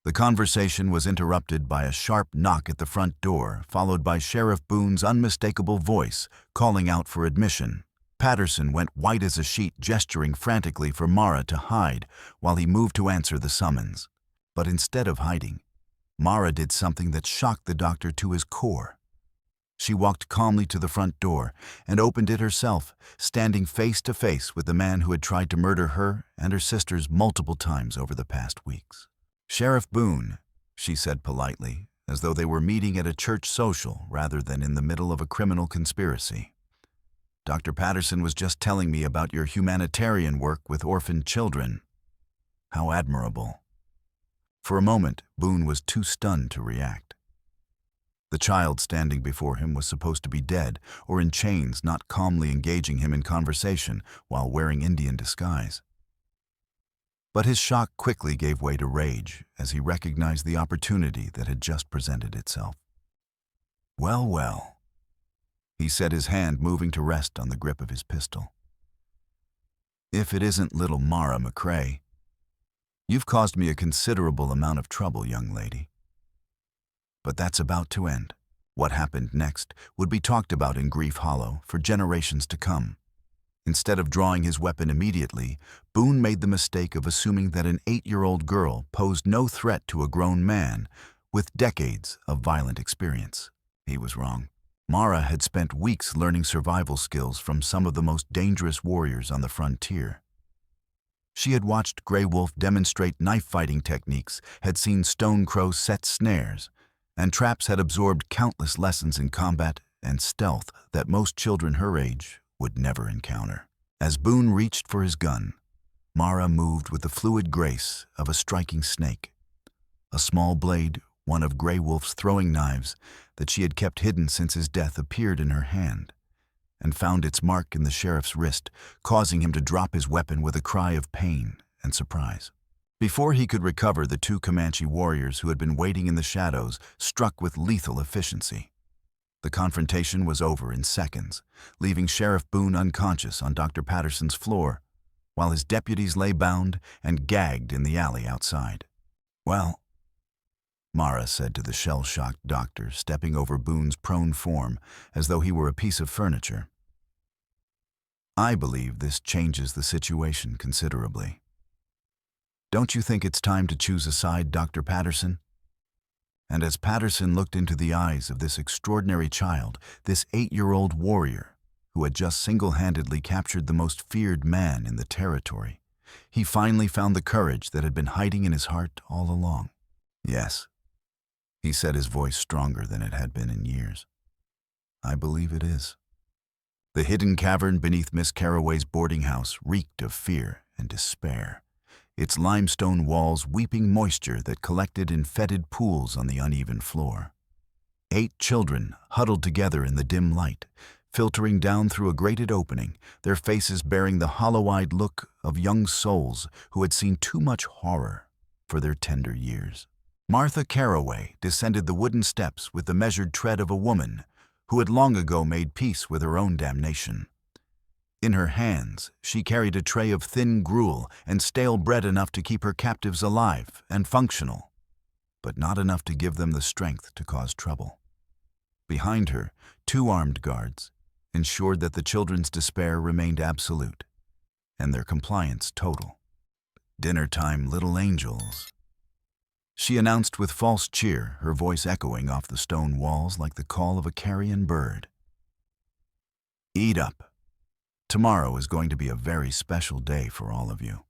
The conversation was interrupted by a sharp knock at the front door, followed by Sheriff Boone's unmistakable voice calling out for admission. Patterson went white as a sheet, gesturing frantically for Mara to hide while he moved to answer the summons. But instead of hiding, Mara did something that shocked the doctor to his core. She walked calmly to the front door and opened it herself, standing face to face with the man who had tried to murder her and her sisters multiple times over the past weeks. "Sheriff Boone," she said politely, as though they were meeting at a church social rather than in the middle of a criminal conspiracy. "Dr. Patterson was just telling me about your humanitarian work with orphaned children. How admirable." For a moment, Boone was too stunned to react. The child standing before him was supposed to be dead or in chains, not calmly engaging him in conversation while wearing Indian disguise. But his shock quickly gave way to rage as he recognized the opportunity that had just presented itself. "Well, well," he said, his hand moving to rest on the grip of his pistol. "If it isn't little Mara McCrae, you've caused me a considerable amount of trouble, young lady. But that's about to end. What happened next would be talked about in Grief Hollow for generations to come." Instead of drawing his weapon immediately, Boone made the mistake of assuming that an 8-year-old girl posed no threat to a grown man with decades of violent experience. He was wrong. Mara had spent weeks learning survival skills from some of the most dangerous warriors on the frontier. She had watched Grey Wolf demonstrate knife-fighting techniques, had seen Stone Crow set snares, and Traps had absorbed countless lessons in combat and stealth that most children her age would never encounter. As Boone reached for his gun, Mara moved with the fluid grace of a striking snake. A small blade, one of Grey Wolf's throwing knives that she had kept hidden since his death, appeared in her hand and found its mark in the sheriff's wrist, causing him to drop his weapon with a cry of pain and surprise. Before he could recover, the two Comanche warriors who had been waiting in the shadows struck with lethal efficiency. The confrontation was over in seconds, leaving Sheriff Boone unconscious on Dr. Patterson's floor, while his deputies lay bound and gagged in the alley outside. "Well," Mara said to the shell-shocked doctor, stepping over Boone's prone form as though he were a piece of furniture, "I believe this changes the situation considerably. Don't you think it's time to choose a side, Dr. Patterson?" And as Patterson looked into the eyes of this extraordinary child, this 8-year-old warrior who had just single-handedly captured the most feared man in the territory, he finally found the courage that had been hiding in his heart all along. "Yes," he said, his voice stronger than it had been in years. "I believe it is." The hidden cavern beneath Miss Carroway's boarding house reeked of fear and despair, its limestone walls weeping moisture that collected in fetid pools on the uneven floor. 8 children huddled together in the dim light, filtering down through a grated opening, their faces bearing the hollow-eyed look of young souls who had seen too much horror for their tender years. Martha Carroway descended the wooden steps with the measured tread of a woman who had long ago made peace with her own damnation. In her hands, she carried a tray of thin gruel and stale bread, enough to keep her captives alive and functional, but not enough to give them the strength to cause trouble. Behind her, 2 armed guards ensured that the children's despair remained absolute and their compliance total. "Dinner time, little angels," she announced with false cheer, her voice echoing off the stone walls like the call of a carrion bird. "Eat up. Tomorrow is going to be a very special day for all of you."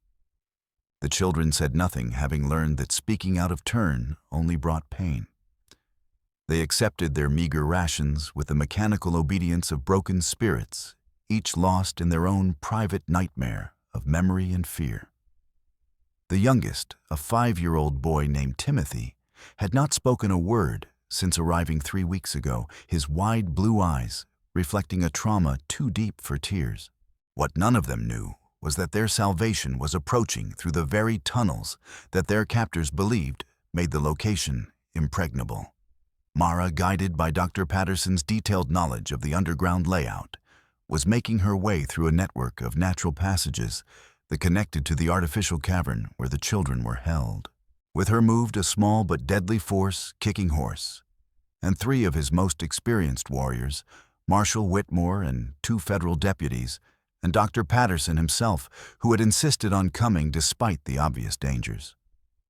The children said nothing, having learned that speaking out of turn only brought pain. They accepted their meager rations with the mechanical obedience of broken spirits, each lost in their own private nightmare of memory and fear. The youngest, a 5-year-old boy named Timothy, had not spoken a word since arriving 3 weeks ago, his wide blue eyes reflecting a trauma too deep for tears. What none of them knew was that their salvation was approaching through the very tunnels that their captors believed made the location impregnable. Mara, guided by Dr. Patterson's detailed knowledge of the underground layout, was making her way through a network of natural passages that connected to the artificial cavern where the children were held. With her moved a small but deadly force kicking horse, and 3 of his most experienced warriors, Marshal Whitmore and 2 federal deputies, and Dr. Patterson himself, who had insisted on coming despite the obvious dangers.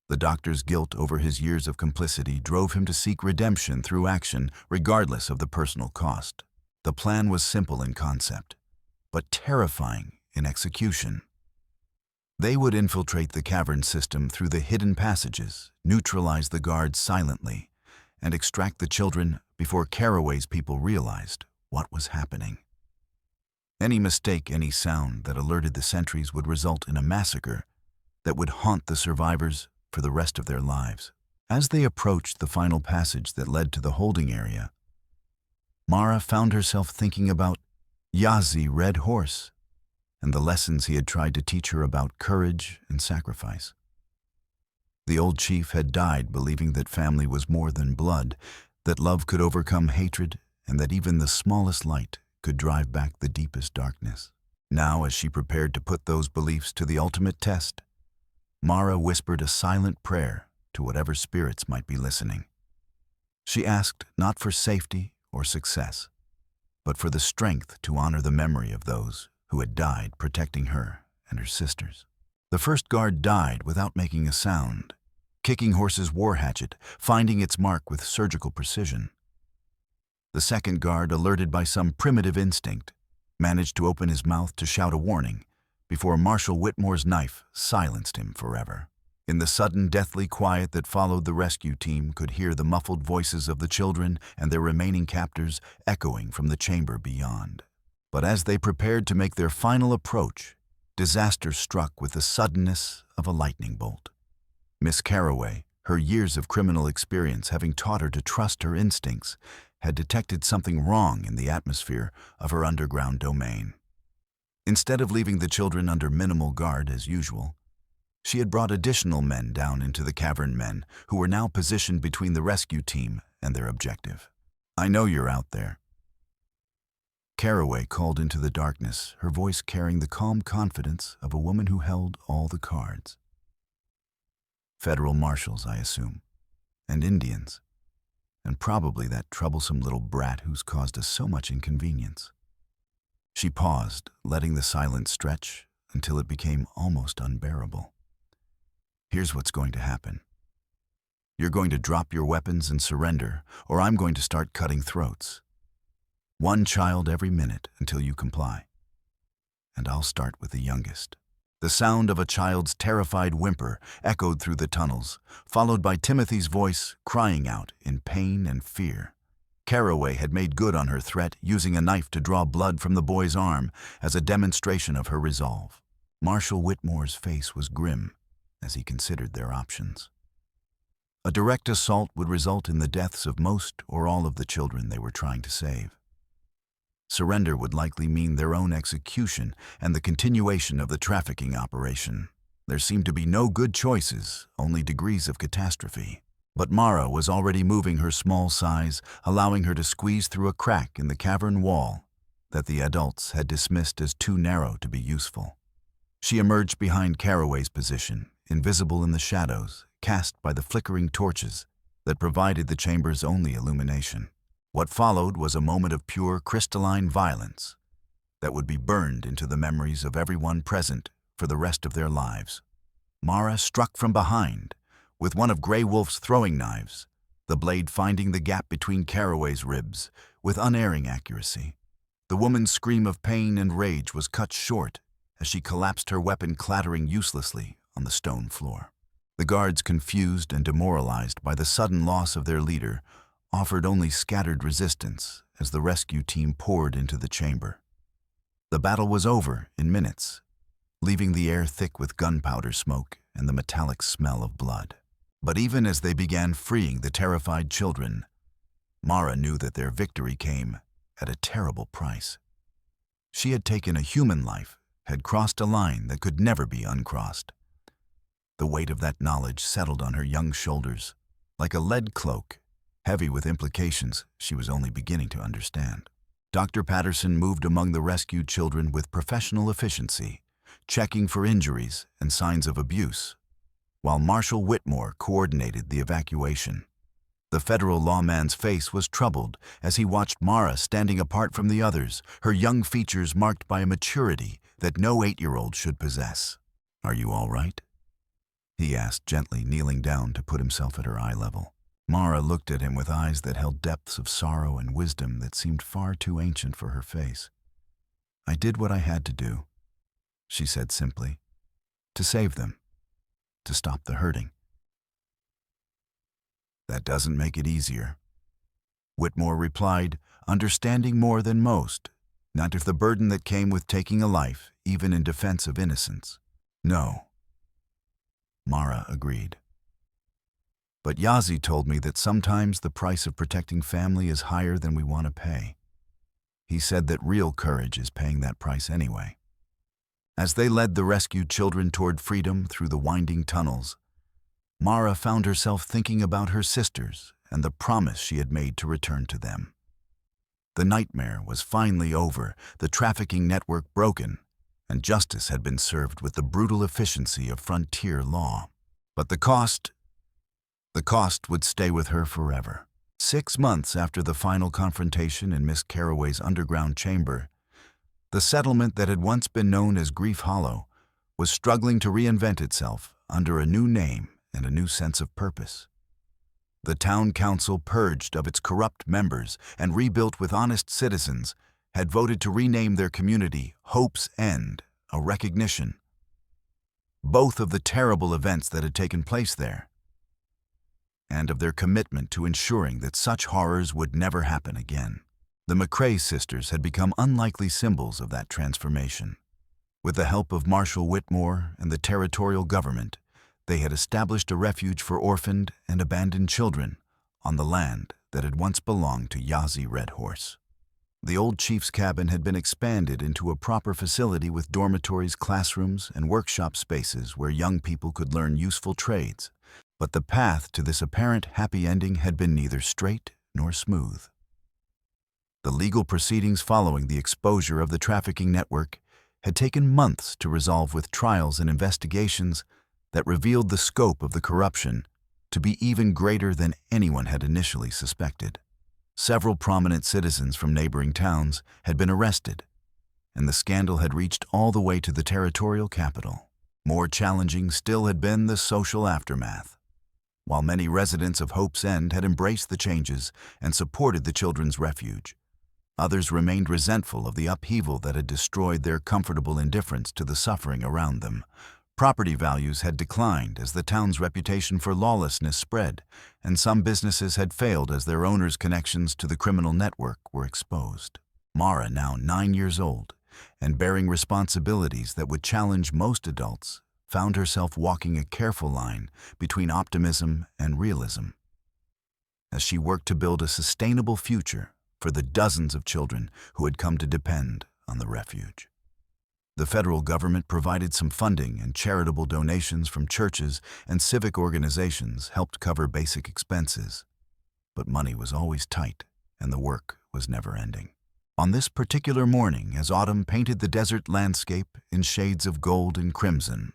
The doctor's guilt over his years of complicity drove him to seek redemption through action, regardless of the personal cost. The plan was simple in concept, but terrifying in execution. They would infiltrate the cavern system through the hidden passages, neutralize the guards silently, and extract the children before Carroway's people realized what was happening. Any mistake, any sound that alerted the sentries would result in a massacre that would haunt the survivors for the rest of their lives. As they approached the final passage that led to the holding area, Mara found herself thinking about Yahzi Red Horse and the lessons he had tried to teach her about courage and sacrifice. The old chief had died believing that family was more than blood, that love could overcome hatred, and that even the smallest light could drive back the deepest darkness. Now, as she prepared to put those beliefs to the ultimate test, Mara whispered a silent prayer to whatever spirits might be listening. She asked not for safety or success, but for the strength to honor the memory of those who had died protecting her and her sisters. The first guard died without making a sound, kicking Horse's war hatchet, finding its mark with surgical precision. The second guard, alerted by some primitive instinct, managed to open his mouth to shout a warning before Marshal Whitmore's knife silenced him forever. In the sudden deathly quiet that followed, the rescue team could hear the muffled voices of the children and their remaining captors echoing from the chamber beyond. But as they prepared to make their final approach, disaster struck with the suddenness of a lightning bolt. Miss Carroway, Her years of criminal experience, having taught her to trust her instincts, had detected something wrong in the atmosphere of her underground domain. Instead of leaving the children under minimal guard as usual, she had brought additional men down into the cavern, men who were now positioned between the rescue team and their objective. "I know you're out there," Caraway called into the darkness, her voice carrying the calm confidence of a woman who held all the cards. "Federal marshals, I assume, and Indians, and probably that troublesome little brat who's caused us so much inconvenience." She paused, letting the silence stretch until it became almost unbearable. "Here's what's going to happen. You're going to drop your weapons and surrender, or I'm going to start cutting throats. One child every minute until you comply. And I'll start with the youngest." The sound of a child's terrified whimper echoed through the tunnels, followed by Timothy's voice crying out in pain and fear. Caraway had made good on her threat, using a knife to draw blood from the boy's arm as a demonstration of her resolve. Marshal Whitmore's face was grim as he considered their options. A direct assault would result in the deaths of most or all of the children they were trying to save. Surrender would likely mean their own execution and the continuation of the trafficking operation. There seemed to be no good choices, only degrees of catastrophe. But Mara was already moving her small size, allowing her to squeeze through a crack in the cavern wall that the adults had dismissed as too narrow to be useful. She emerged behind Caraway's position, invisible in the shadows cast by the flickering torches that provided the chamber's only illumination. What followed was a moment of pure crystalline violence that would be burned into the memories of everyone present for the rest of their lives. Mara struck from behind, with one of Grey Wolf's throwing knives, the blade finding the gap between Caraway's ribs with unerring accuracy. The woman's scream of pain and rage was cut short as she collapsed, her weapon clattering uselessly on the stone floor. The guards, confused and demoralized by the sudden loss of their leader, offered only scattered resistance as the rescue team poured into the chamber. The battle was over in minutes, leaving the air thick with gunpowder smoke and the metallic smell of blood. But even as they began freeing the terrified children, Mara knew that their victory came at a terrible price. She had taken a human life, had crossed a line that could never be uncrossed. The weight of that knowledge settled on her young shoulders, like a lead cloak, heavy with implications she was only beginning to understand. Dr. Patterson moved among the rescued children with professional efficiency, checking for injuries and signs of abuse, while Marshal Whitmore coordinated the evacuation. The federal lawman's face was troubled as he watched Mara standing apart from the others, her young features marked by a maturity that no 8-year-old should possess. "Are you all right?" he asked gently, kneeling down to put himself at her eye level. Mara looked at him with eyes that held depths of sorrow and wisdom that seemed far too ancient for her face. "I did what I had to do," she said simply, "to save them, to stop the hurting." "That doesn't make it easier," Whitmore replied, understanding more than most, not if the burden that came with taking a life, even in defense of innocence. "No," Mara agreed. "But Yahzi told me that sometimes the price of protecting family is higher than we want to pay. He said that real courage is paying that price anyway." As they led the rescued children toward freedom through the winding tunnels, Mara found herself thinking about her sisters and the promise she had made to return to them. The nightmare was finally over, the trafficking network broken, and justice had been served with the brutal efficiency of frontier law. But the cost would stay with her forever. 6 months after the final confrontation in Miss Caraway's underground chamber, the settlement that had once been known as Grief Hollow was struggling to reinvent itself under a new name and a new sense of purpose. The town council, purged of its corrupt members and rebuilt with honest citizens, had voted to rename their community Hope's End, a recognition both of the terrible events that had taken place there and of their commitment to ensuring that such horrors would never happen again. The McCrae sisters had become unlikely symbols of that transformation. With the help of Marshal Whitmore and the territorial government, they had established a refuge for orphaned and abandoned children on the land that had once belonged to Yahzi Red Horse. The old chief's cabin had been expanded into a proper facility with dormitories, classrooms, and workshop spaces where young people could learn useful trades. But the path to this apparent happy ending had been neither straight nor smooth. The legal proceedings following the exposure of the trafficking network had taken months to resolve, with trials and investigations that revealed the scope of the corruption to be even greater than anyone had initially suspected. Several prominent citizens from neighboring towns had been arrested, and the scandal had reached all the way to the territorial capital. More challenging still had been the social aftermath. While many residents of Hope's End had embraced the changes and supported the children's refuge, others remained resentful of the upheaval that had destroyed their comfortable indifference to the suffering around them. Property values had declined as the town's reputation for lawlessness spread, and some businesses had failed as their owners' connections to the criminal network were exposed. Mara, now 9 years old, and bearing responsibilities that would challenge most adults, found herself walking a careful line between optimism and realism. As she worked to build a sustainable future for the dozens of children who had come to depend on the refuge. The federal government provided some funding, and charitable donations from churches and civic organizations helped cover basic expenses. But money was always tight, and the work was never ending. On this particular morning, as autumn painted the desert landscape in shades of gold and crimson,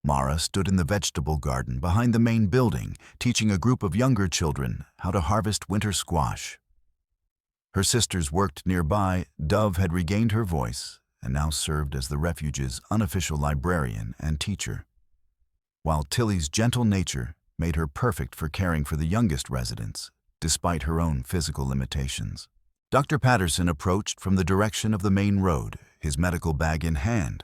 Mara stood in the vegetable garden behind the main building, teaching a group of younger children how to harvest winter squash. Her sisters worked nearby. Dove had regained her voice and now served as the refuge's unofficial librarian and teacher, while Tilly's gentle nature made her perfect for caring for the youngest residents, despite her own physical limitations. Dr. Patterson approached from the direction of the main road, his medical bag in hand,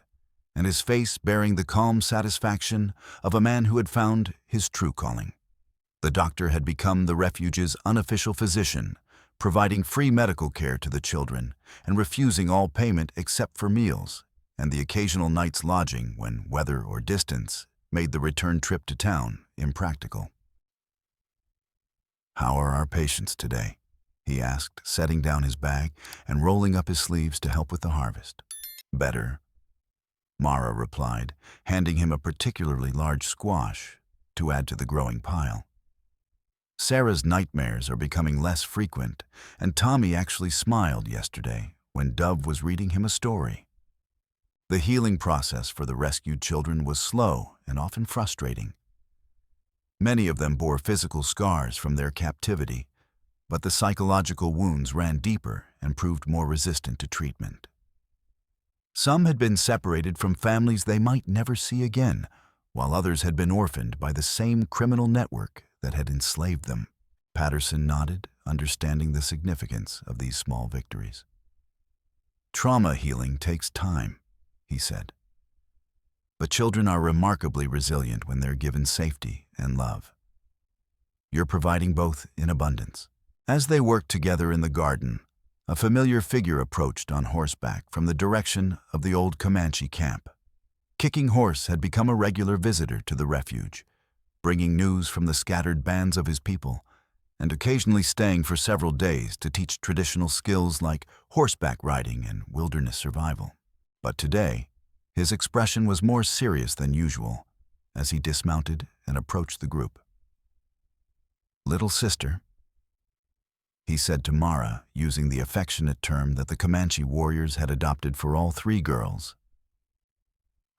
and his face bearing the calm satisfaction of a man who had found his true calling. The doctor had become the refuge's unofficial physician, providing free medical care to the children and refusing all payment except for meals and the occasional night's lodging when weather or distance made the return trip to town impractical. "How are our patients today?" he asked, setting down his bag and rolling up his sleeves to help with the harvest. "Better," Mara replied, handing him a particularly large squash to add to the growing pile. Sarah's nightmares are becoming less frequent, and Tommy actually smiled yesterday when Dove was reading him a story. The healing process for the rescued children was slow and often frustrating. Many of them bore physical scars from their captivity, but the psychological wounds ran deeper and proved more resistant to treatment. Some had been separated from families they might never see again, while others had been orphaned by the same criminal network that had enslaved them. Patterson nodded, understanding the significance of these small victories. "Trauma healing takes time," he said. "But children are remarkably resilient when they're given safety and love. You're providing both in abundance." As they worked together in the garden, a familiar figure approached on horseback from the direction of the old Comanche camp. Kicking Horse had become a regular visitor to the refuge, bringing news from the scattered bands of his people, and occasionally staying for several days to teach traditional skills like horseback riding and wilderness survival. But today, his expression was more serious than usual as he dismounted and approached the group. "Little sister," he said to Mara, using the affectionate term that the Comanche warriors had adopted for all three girls.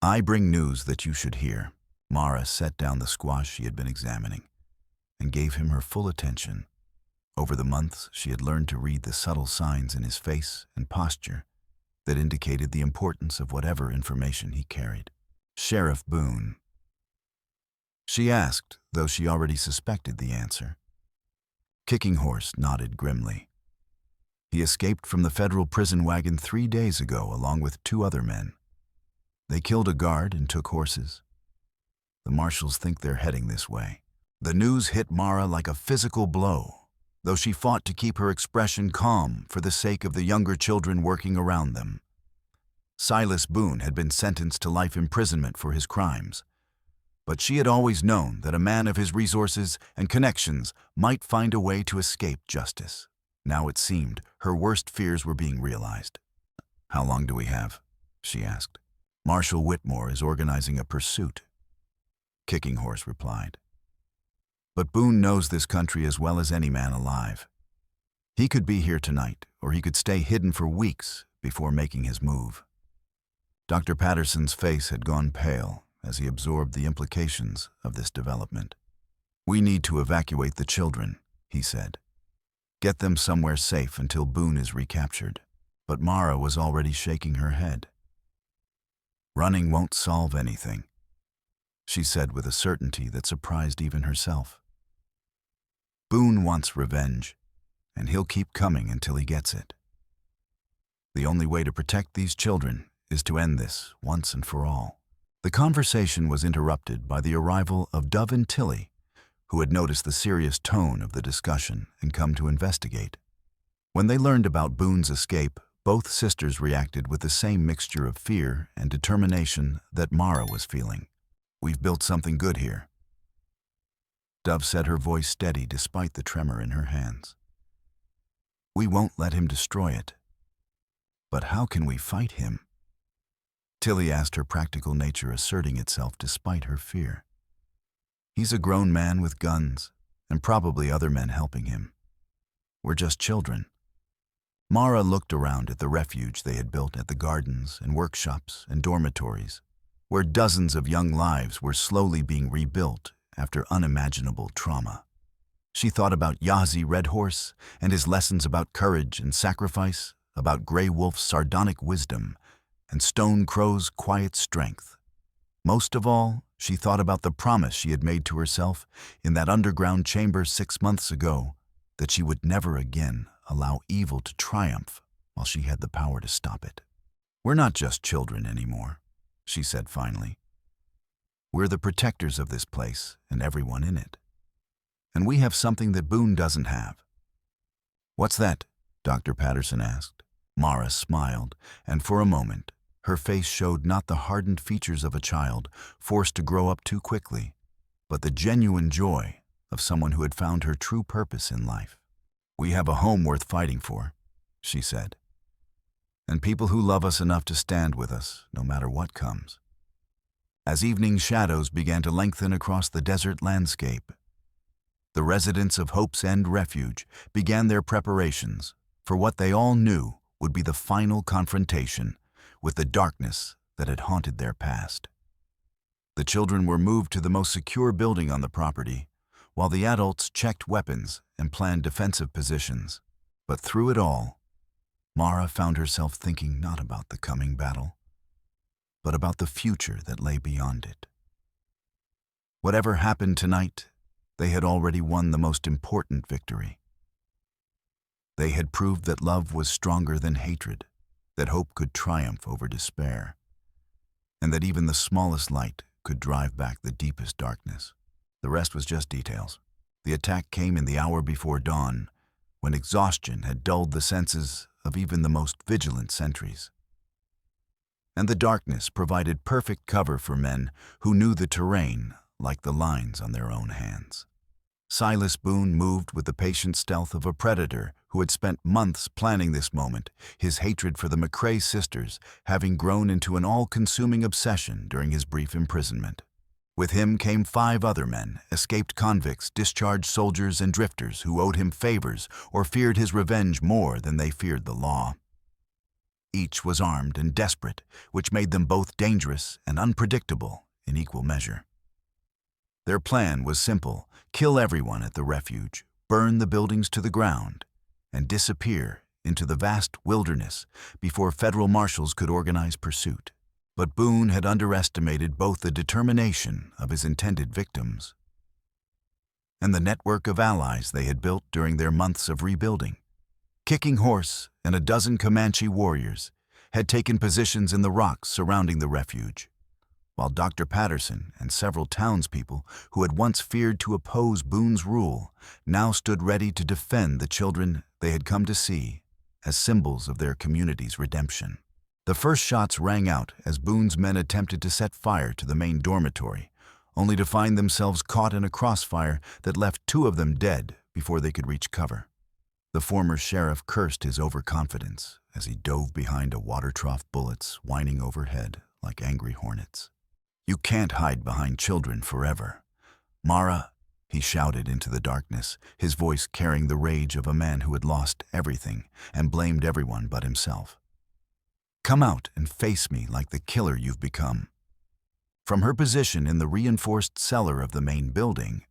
"I bring news that you should hear." Mara set down the squash she had been examining and gave him her full attention. Over the months, she had learned to read the subtle signs in his face and posture that indicated the importance of whatever information he carried. "Sheriff Boone?" she asked, though she already suspected the answer. Kicking Horse nodded grimly. "He escaped from the federal prison wagon 3 days ago along with 2 other men. They killed a guard and took horses. The marshals think they're heading this way." The news hit Mara like a physical blow, though she fought to keep her expression calm for the sake of the younger children working around them. Silas Boone had been sentenced to life imprisonment for his crimes, But she had always known that a man of his resources and connections might find a way to escape justice. Now it seemed her worst fears were being realized. "How long do we have?" she asked. "Marshal Whitmore is organizing a pursuit," Kicking Horse replied. "But Boone knows this country as well as any man alive. He could be here tonight, or he could stay hidden for weeks before making his move." Dr. Patterson's face had gone pale as he absorbed the implications of this development. "We need to evacuate the children," he said. "Get them somewhere safe until Boone is recaptured." But Mara was already shaking her head. "Running won't solve anything," she said with a certainty that surprised even herself. "Boone wants revenge, and he'll keep coming until he gets it. The only way to protect these children is to end this once and for all." The conversation was interrupted by the arrival of Dove and Tilly, who had noticed the serious tone of the discussion and come to investigate. When they learned about Boone's escape, both sisters reacted with the same mixture of fear and determination that Mara was feeling. "We've built something good here," Dove said, her voice steady despite the tremor in her hands. "We won't let him destroy it." "But how can we fight him?" Tilly asked, her practical nature asserting itself despite her fear. "He's a grown man with guns, and probably other men helping him. We're just children." Mara looked around at the refuge they had built at the gardens and workshops and dormitories, where dozens of young lives were slowly being rebuilt after unimaginable trauma. She thought about Yahzi Red Horse and his lessons about courage and sacrifice, about Grey Wolf's sardonic wisdom, and Stone Crow's quiet strength. Most of all, she thought about the promise she had made to herself in that underground chamber 6 months ago, that she would never again allow evil to triumph while she had the power to stop it. "We're not just children anymore," she said finally. "We're the protectors of this place and everyone in it. And we have something that Boone doesn't have." "What's that?" Dr. Patterson asked. Mara smiled, and for a moment, her face showed not the hardened features of a child forced to grow up too quickly, but the genuine joy of someone who had found her true purpose in life. "We have a home worth fighting for," she said, "and people who love us enough to stand with us no matter what comes." As evening shadows began to lengthen across the desert landscape, the residents of Hope's End Refuge began their preparations for what they all knew would be the final confrontation with the darkness that had haunted their past. The children were moved to the most secure building on the property, while the adults checked weapons and planned defensive positions. But through it all, Mara found herself thinking not about the coming battle, but about the future that lay beyond it. Whatever happened tonight, they had already won the most important victory. They had proved that love was stronger than hatred, that hope could triumph over despair, and that even the smallest light could drive back the deepest darkness. The rest was just details. The attack came in the hour before dawn, when exhaustion had dulled the senses of even the most vigilant sentries. And the darkness provided perfect cover for men who knew the terrain like the lines on their own hands. Silas Boone moved with the patient stealth of a predator who had spent months planning this moment, his hatred for the McCrae sisters having grown into an all-consuming obsession during his brief imprisonment. With him came 5 other men, escaped convicts, discharged soldiers, and drifters who owed him favors or feared his revenge more than they feared the law. Each was armed and desperate, which made them both dangerous and unpredictable in equal measure. Their plan was simple: kill everyone at the refuge, burn the buildings to the ground, and disappear into the vast wilderness before federal marshals could organize pursuit. But Boone had underestimated both the determination of his intended victims and the network of allies they had built during their months of rebuilding. Kicking Horse and a dozen Comanche warriors had taken positions in the rocks surrounding the refuge, while Dr. Patterson and several townspeople who had once feared to oppose Boone's rule now stood ready to defend the children they had come to see as symbols of their community's redemption. The first shots rang out as Boone's men attempted to set fire to the main dormitory, only to find themselves caught in a crossfire that left 2 of them dead before they could reach cover. The former sheriff cursed his overconfidence as he dove behind a water trough, bullets whining overhead like angry hornets. "You can't hide behind children forever. Mara," he shouted into the darkness, his voice carrying the rage of a man who had lost everything and blamed everyone but himself. "Come out and face me like the killer you've become." From her position in the reinforced cellar of the main building,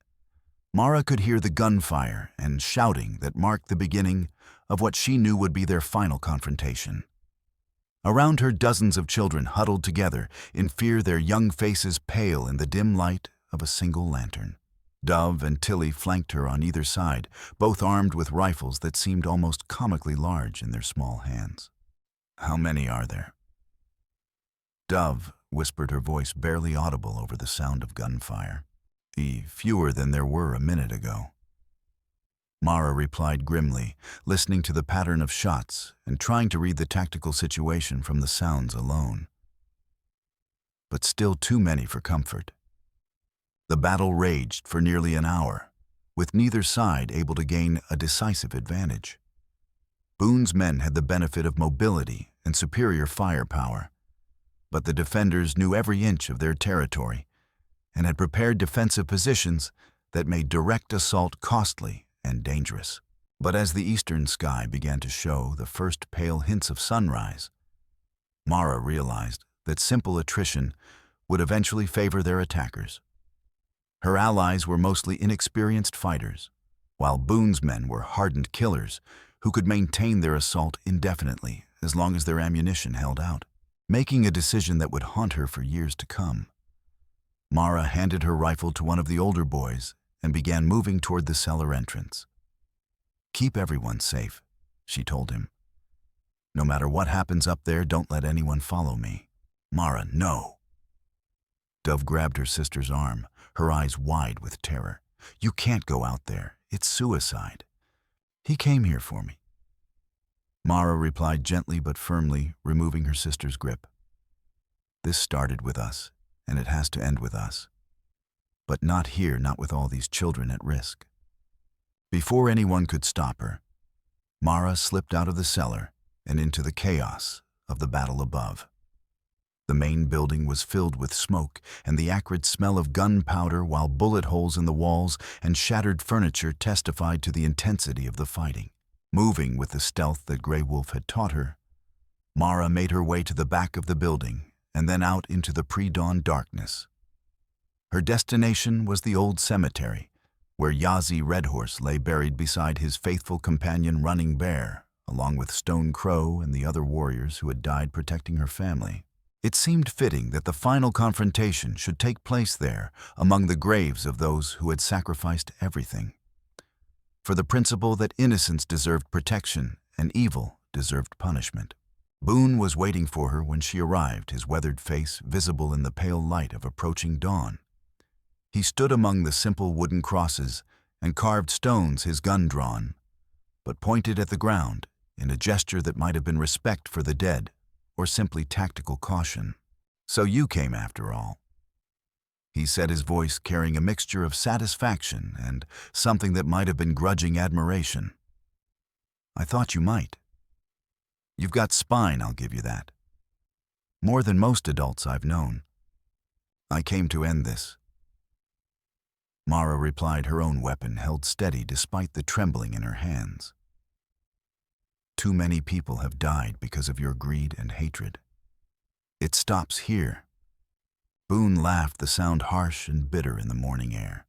Mara could hear the gunfire and shouting that marked the beginning of what she knew would be their final confrontation. Around her, dozens of children huddled together in fear, their young faces pale in the dim light of a single lantern. Dove and Tilly flanked her on either side, both armed with rifles that seemed almost comically large in their small hands. "How many are there?" Dove whispered, her voice barely audible over the sound of gunfire. "Fewer than there were a minute ago." Mara replied grimly, listening to the pattern of shots and trying to read the tactical situation from the sounds alone. But still too many for comfort. The battle raged for nearly an hour, with neither side able to gain a decisive advantage. Boone's men had the benefit of mobility and superior firepower, but the defenders knew every inch of their territory and had prepared defensive positions that made direct assault costly and dangerous. But as the eastern sky began to show the first pale hints of sunrise, Mara realized that simple attrition would eventually favor their attackers. Her allies were mostly inexperienced fighters, while Boone's men were hardened killers who could maintain their assault indefinitely as long as their ammunition held out. Making a decision that would haunt her for years to come, Mara handed her rifle to one of the older boys and began moving toward the cellar entrance. "Keep everyone safe," she told him. "No matter what happens up there, don't let anyone follow me." "Mara, no." Dove grabbed her sister's arm, her eyes wide with terror. "You can't go out there. It's suicide. He came here for me." Mara replied gently but firmly, removing her sister's grip. "This started with us, and it has to end with us. But not here, not with all these children at risk." Before anyone could stop her, Mara slipped out of the cellar and into the chaos of the battle above. The main building was filled with smoke and the acrid smell of gunpowder, while bullet holes in the walls and shattered furniture testified to the intensity of the fighting. Moving with the stealth that Grey Wolf had taught her, Mara made her way to the back of the building and then out into the pre-dawn darkness. Her destination was the old cemetery, where Yahzi Red Horse lay buried beside his faithful companion Running Bear, along with Stone Crow and the other warriors who had died protecting her family. It seemed fitting that the final confrontation should take place there, among the graves of those who had sacrificed everything, for the principle that innocence deserved protection and evil deserved punishment. Boone was waiting for her when she arrived, his weathered face visible in the pale light of approaching dawn. He stood among the simple wooden crosses and carved stones, his gun drawn, but pointed at the ground in a gesture that might have been respect for the dead or simply tactical caution. "So you came after all," he said, his voice carrying a mixture of satisfaction and something that might have been grudging admiration. "I thought you might. You've got spine, I'll give you that. More than most adults I've known. I came to end this." Mara replied, her own weapon held steady despite the trembling in her hands. "Too many people have died because of your greed and hatred. It stops here." Boone laughed, the sound harsh and bitter in the morning air.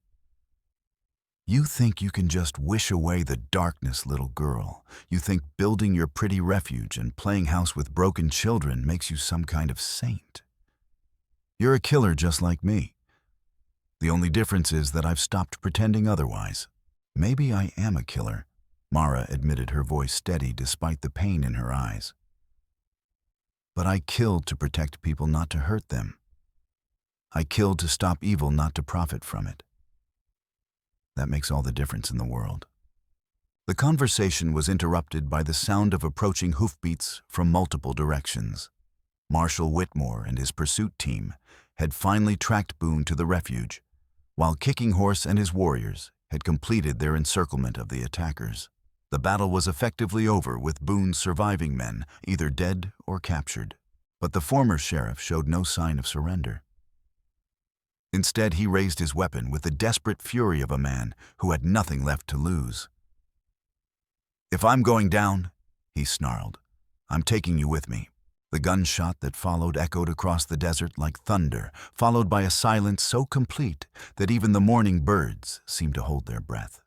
"You think you can just wish away the darkness, little girl. You think building your pretty refuge and playing house with broken children makes you some kind of saint. You're a killer just like me. The only difference is that I've stopped pretending otherwise." "Maybe I am a killer," Mara admitted, her voice steady despite the pain in her eyes. "But I killed to protect people, not to hurt them. I killed to stop evil, not to profit from it. That makes all the difference in the world." The conversation was interrupted by the sound of approaching hoofbeats from multiple directions. Marshal Whitmore and his pursuit team had finally tracked Boone to the refuge, while Kicking Horse and his warriors had completed their encirclement of the attackers. The battle was effectively over, with Boone's surviving men either dead or captured. But the former sheriff showed no sign of surrender. Instead, he raised his weapon with the desperate fury of a man who had nothing left to lose. "If I'm going down," he snarled, "I'm taking you with me." The gunshot that followed echoed across the desert like thunder, followed by a silence so complete that even the morning birds seemed to hold their breath.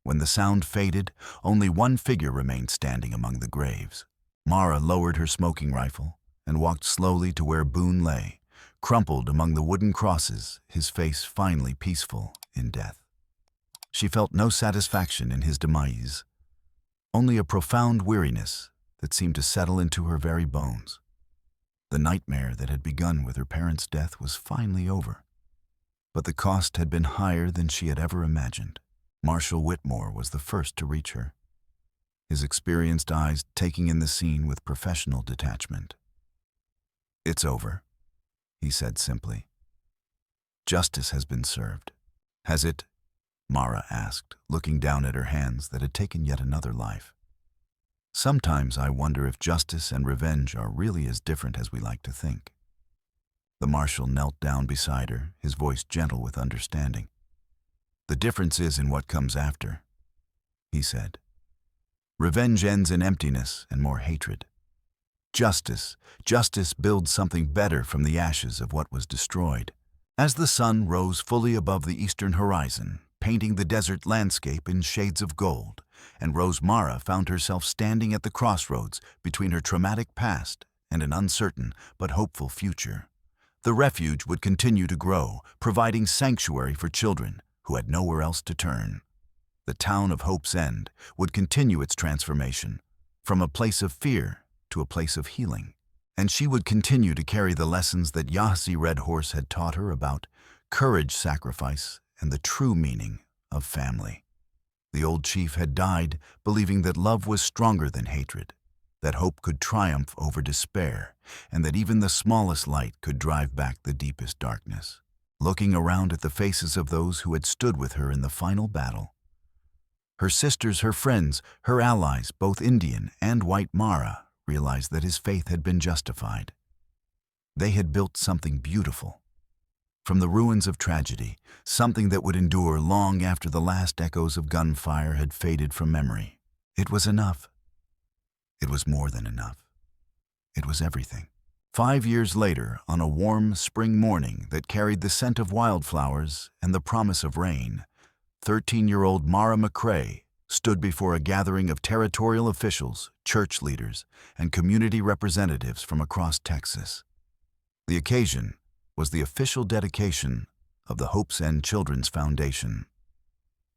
When the sound faded, only one figure remained standing among the graves. Mara lowered her smoking rifle and walked slowly to where Boone lay, crumpled among the wooden crosses, his face finally peaceful in death. She felt no satisfaction in his demise, only a profound weariness that seemed to settle into her very bones. The nightmare that had begun with her parents' death was finally over, but the cost had been higher than she had ever imagined. Marshal Whitmore was the first to reach her, his experienced eyes taking in the scene with professional detachment. "It's over," he said simply. "Justice has been served." "Has it?" Mara asked, looking down at her hands that had taken yet another life. "Sometimes I wonder if justice and revenge are really as different as we like to think." The marshal knelt down beside her, his voice gentle with understanding. "The difference is in what comes after," he said. "Revenge ends in emptiness and more hatred. Justice builds something better from the ashes of what was destroyed." As the sun rose fully above the eastern horizon, painting the desert landscape in shades of gold, and Rose Mara found herself standing at the crossroads between her traumatic past and an uncertain but hopeful future. The refuge would continue to grow, providing sanctuary for children who had nowhere else to turn. The town of Hope's End would continue its transformation, from a place of fear to a place of healing. And she would continue to carry the lessons that Yahzi Red Horse had taught her about courage, sacrifice, and the true meaning of family. The old chief had died believing that love was stronger than hatred, that hope could triumph over despair, and that even the smallest light could drive back the deepest darkness. Looking around at the faces of those who had stood with her in the final battle, her sisters, her friends, her allies, both Indian and white Mara, realized that his faith had been justified. They had built something beautiful. From the ruins of tragedy, something that would endure long after the last echoes of gunfire had faded from memory. It was enough. It was more than enough. It was everything. 5 years later, on a warm spring morning that carried the scent of wildflowers and the promise of rain, 13-year-old Mara McCrae stood before a gathering of territorial officials, church leaders, and community representatives from across Texas. The occasion was the official dedication of the Hope's End Children's Foundation,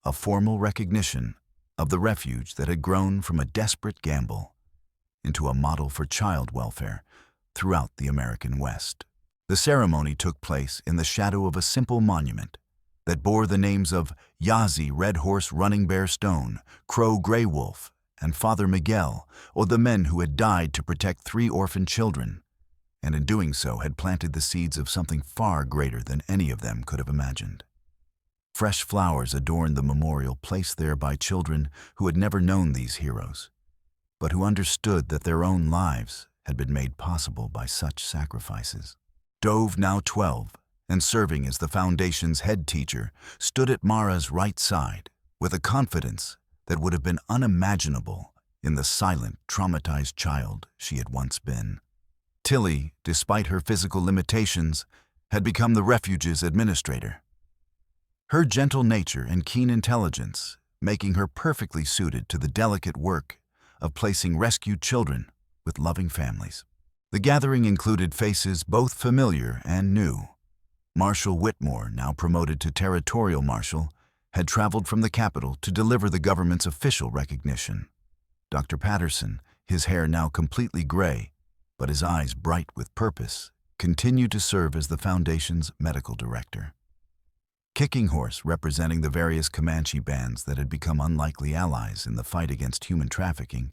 a formal recognition of the refuge that had grown from a desperate gamble into a model for child welfare throughout the American West. The ceremony took place in the shadow of a simple monument that bore the names of Yahzi Red Horse Running Bear Stone, Crow Gray Wolf, and Father Miguel, or the men who had died to protect 3 orphaned children, and in doing so had planted the seeds of something far greater than any of them could have imagined. Fresh flowers adorned the memorial placed there by children who had never known these heroes, but who understood that their own lives had been made possible by such sacrifices. Dove, now 12, and serving as the foundation's head teacher, stood at Mara's right side with a confidence that would have been unimaginable in the silent, traumatized child she had once been. Tilly, despite her physical limitations, had become the refuge's administrator. Her gentle nature and keen intelligence making her perfectly suited to the delicate work of placing rescued children with loving families. The gathering included faces both familiar and new. Marshal Whitmore, now promoted to territorial marshal, had traveled from the capital to deliver the government's official recognition. Dr. Patterson, his hair now completely gray, but his eyes bright with purpose, continued to serve as the foundation's medical director. Kicking Horse, representing the various Comanche bands that had become unlikely allies in the fight against human trafficking,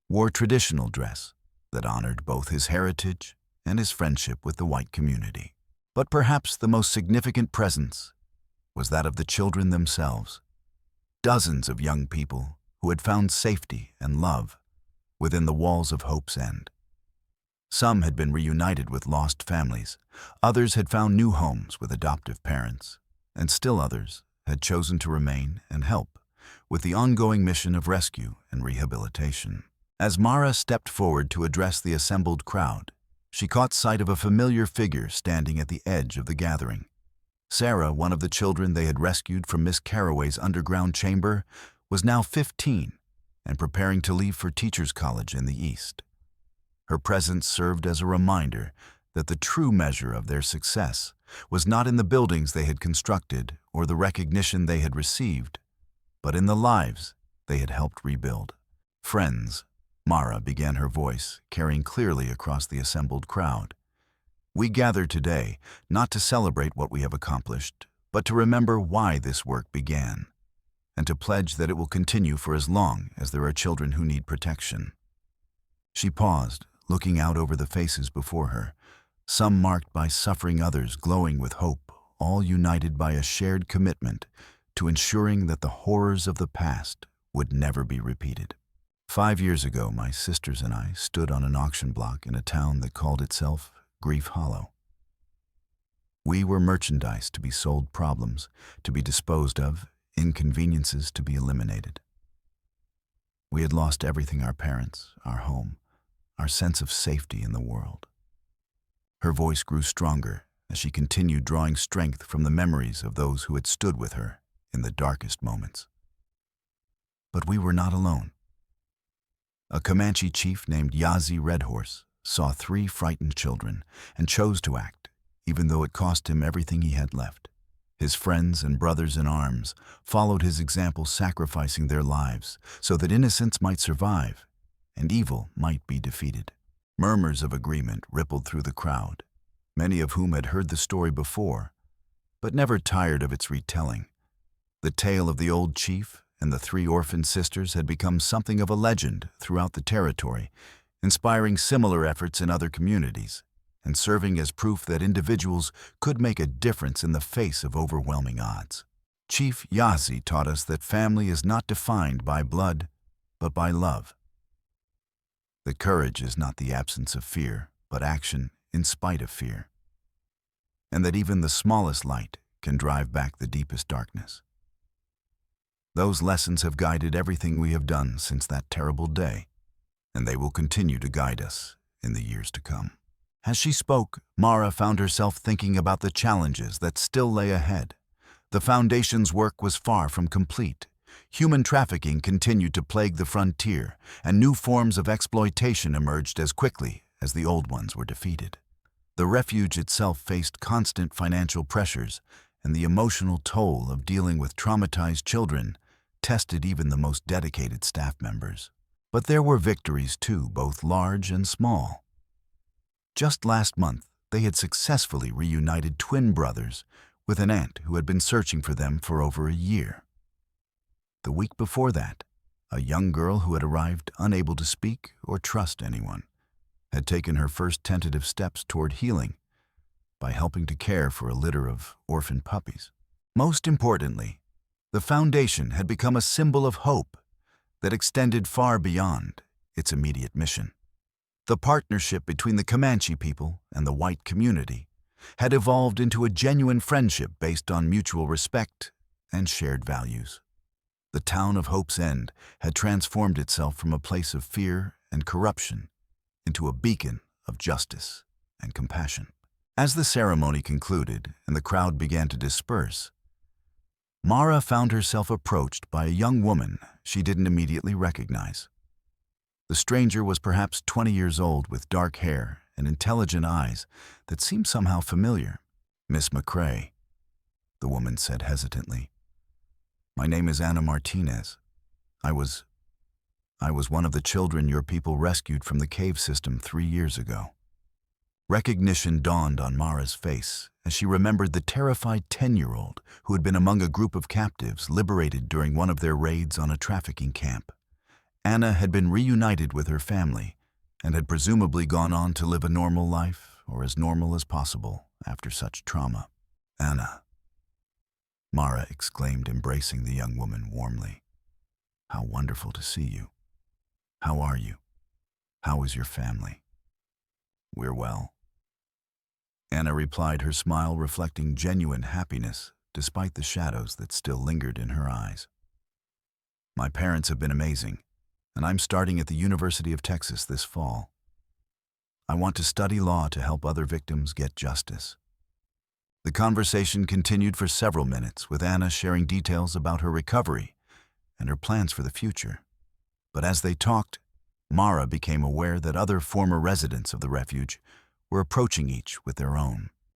wore traditional dress that honored both his heritage and his friendship with the white community. But perhaps the most significant presence was that of the children themselves. Dozens of young people who had found safety and love within the walls of Hope's End. Some had been reunited with lost families, others had found new homes with adoptive parents, and still others had chosen to remain and help with the ongoing mission of rescue and rehabilitation. As Mara stepped forward to address the assembled crowd, she caught sight of a familiar figure standing at the edge of the gathering. Sarah, one of the children they had rescued from Miss Carraway's underground chamber, was now 15 and preparing to leave for Teachers College in the East. Her presence served as a reminder that the true measure of their success was not in the buildings they had constructed or the recognition they had received, but in the lives they had helped rebuild. Friends, Mara began her voice, carrying clearly across the assembled crowd. We gather today not to celebrate what we have accomplished, but to remember why this work began, and to pledge that it will continue for as long as there are children who need protection. She paused, looking out over the faces before her, some marked by suffering, others glowing with hope, all united by a shared commitment to ensuring that the horrors of the past would never be repeated. 5 years ago, my sisters and I stood on an auction block in a town that called itself Grief Hollow. We were merchandise to be sold, problems to be disposed of, inconveniences to be eliminated. We had lost everything: our parents, our home, our sense of safety in the world. Her voice grew stronger as she continued, drawing strength from the memories of those who had stood with her in the darkest moments. But we were not alone. A Comanche chief named Yahzi Red Horse saw 3 frightened children and chose to act, even though it cost him everything he had left. His friends and brothers in arms followed his example, sacrificing their lives so that innocence might survive and evil might be defeated. Murmurs of agreement rippled through the crowd, many of whom had heard the story before, but never tired of its retelling. The tale of the old chief and the 3 orphaned sisters had become something of a legend throughout the territory, inspiring similar efforts in other communities and serving as proof that individuals could make a difference in the face of overwhelming odds. Chief Yahzi taught us that family is not defined by blood, but by love. That courage is not the absence of fear, but action in spite of fear. And that even the smallest light can drive back the deepest darkness. Those lessons have guided everything we have done since that terrible day, and they will continue to guide us in the years to come. As she spoke, Mara found herself thinking about the challenges that still lay ahead. The Foundation's work was far from complete. Human trafficking continued to plague the frontier, and new forms of exploitation emerged as quickly as the old ones were defeated. The refuge itself faced constant financial pressures, and the emotional toll of dealing with traumatized children tested even the most dedicated staff members. But there were victories too, both large and small. Just last month, they had successfully reunited twin brothers with an aunt who had been searching for them for over a year. The week before that, a young girl who had arrived unable to speak or trust anyone had taken her first tentative steps toward healing by helping to care for a litter of orphaned puppies. Most importantly, the Foundation had become a symbol of hope that extended far beyond its immediate mission. The partnership between the Comanche people and the white community had evolved into a genuine friendship based on mutual respect and shared values. The town of Hope's End had transformed itself from a place of fear and corruption into a beacon of justice and compassion. As the ceremony concluded and the crowd began to disperse, Mara found herself approached by a young woman she didn't immediately recognize. The stranger was perhaps 20 years old with dark hair and intelligent eyes that seemed somehow familiar. "Miss McCrae," the woman said hesitantly. "My name is Anna Martinez. I was one of the children your people rescued from the cave system 3 years ago." Recognition dawned on Mara's face as she remembered the terrified 10-year-old who had been among a group of captives liberated during one of their raids on a trafficking camp. Anna had been reunited with her family and had presumably gone on to live a normal life, or as normal as possible after such trauma. Anna, Mara exclaimed, embracing the young woman warmly. How wonderful to see you. How are you? How is your family? We're well. Anna replied, her smile reflecting genuine happiness despite the shadows that still lingered in her eyes. My parents have been amazing, and I'm starting at the University of Texas this fall. I want to study law to help other victims get justice. The conversation continued for several minutes, with Anna sharing details about her recovery and her plans for the future. But as they talked, Mara became aware that other former residents of the refuge were approaching each with their own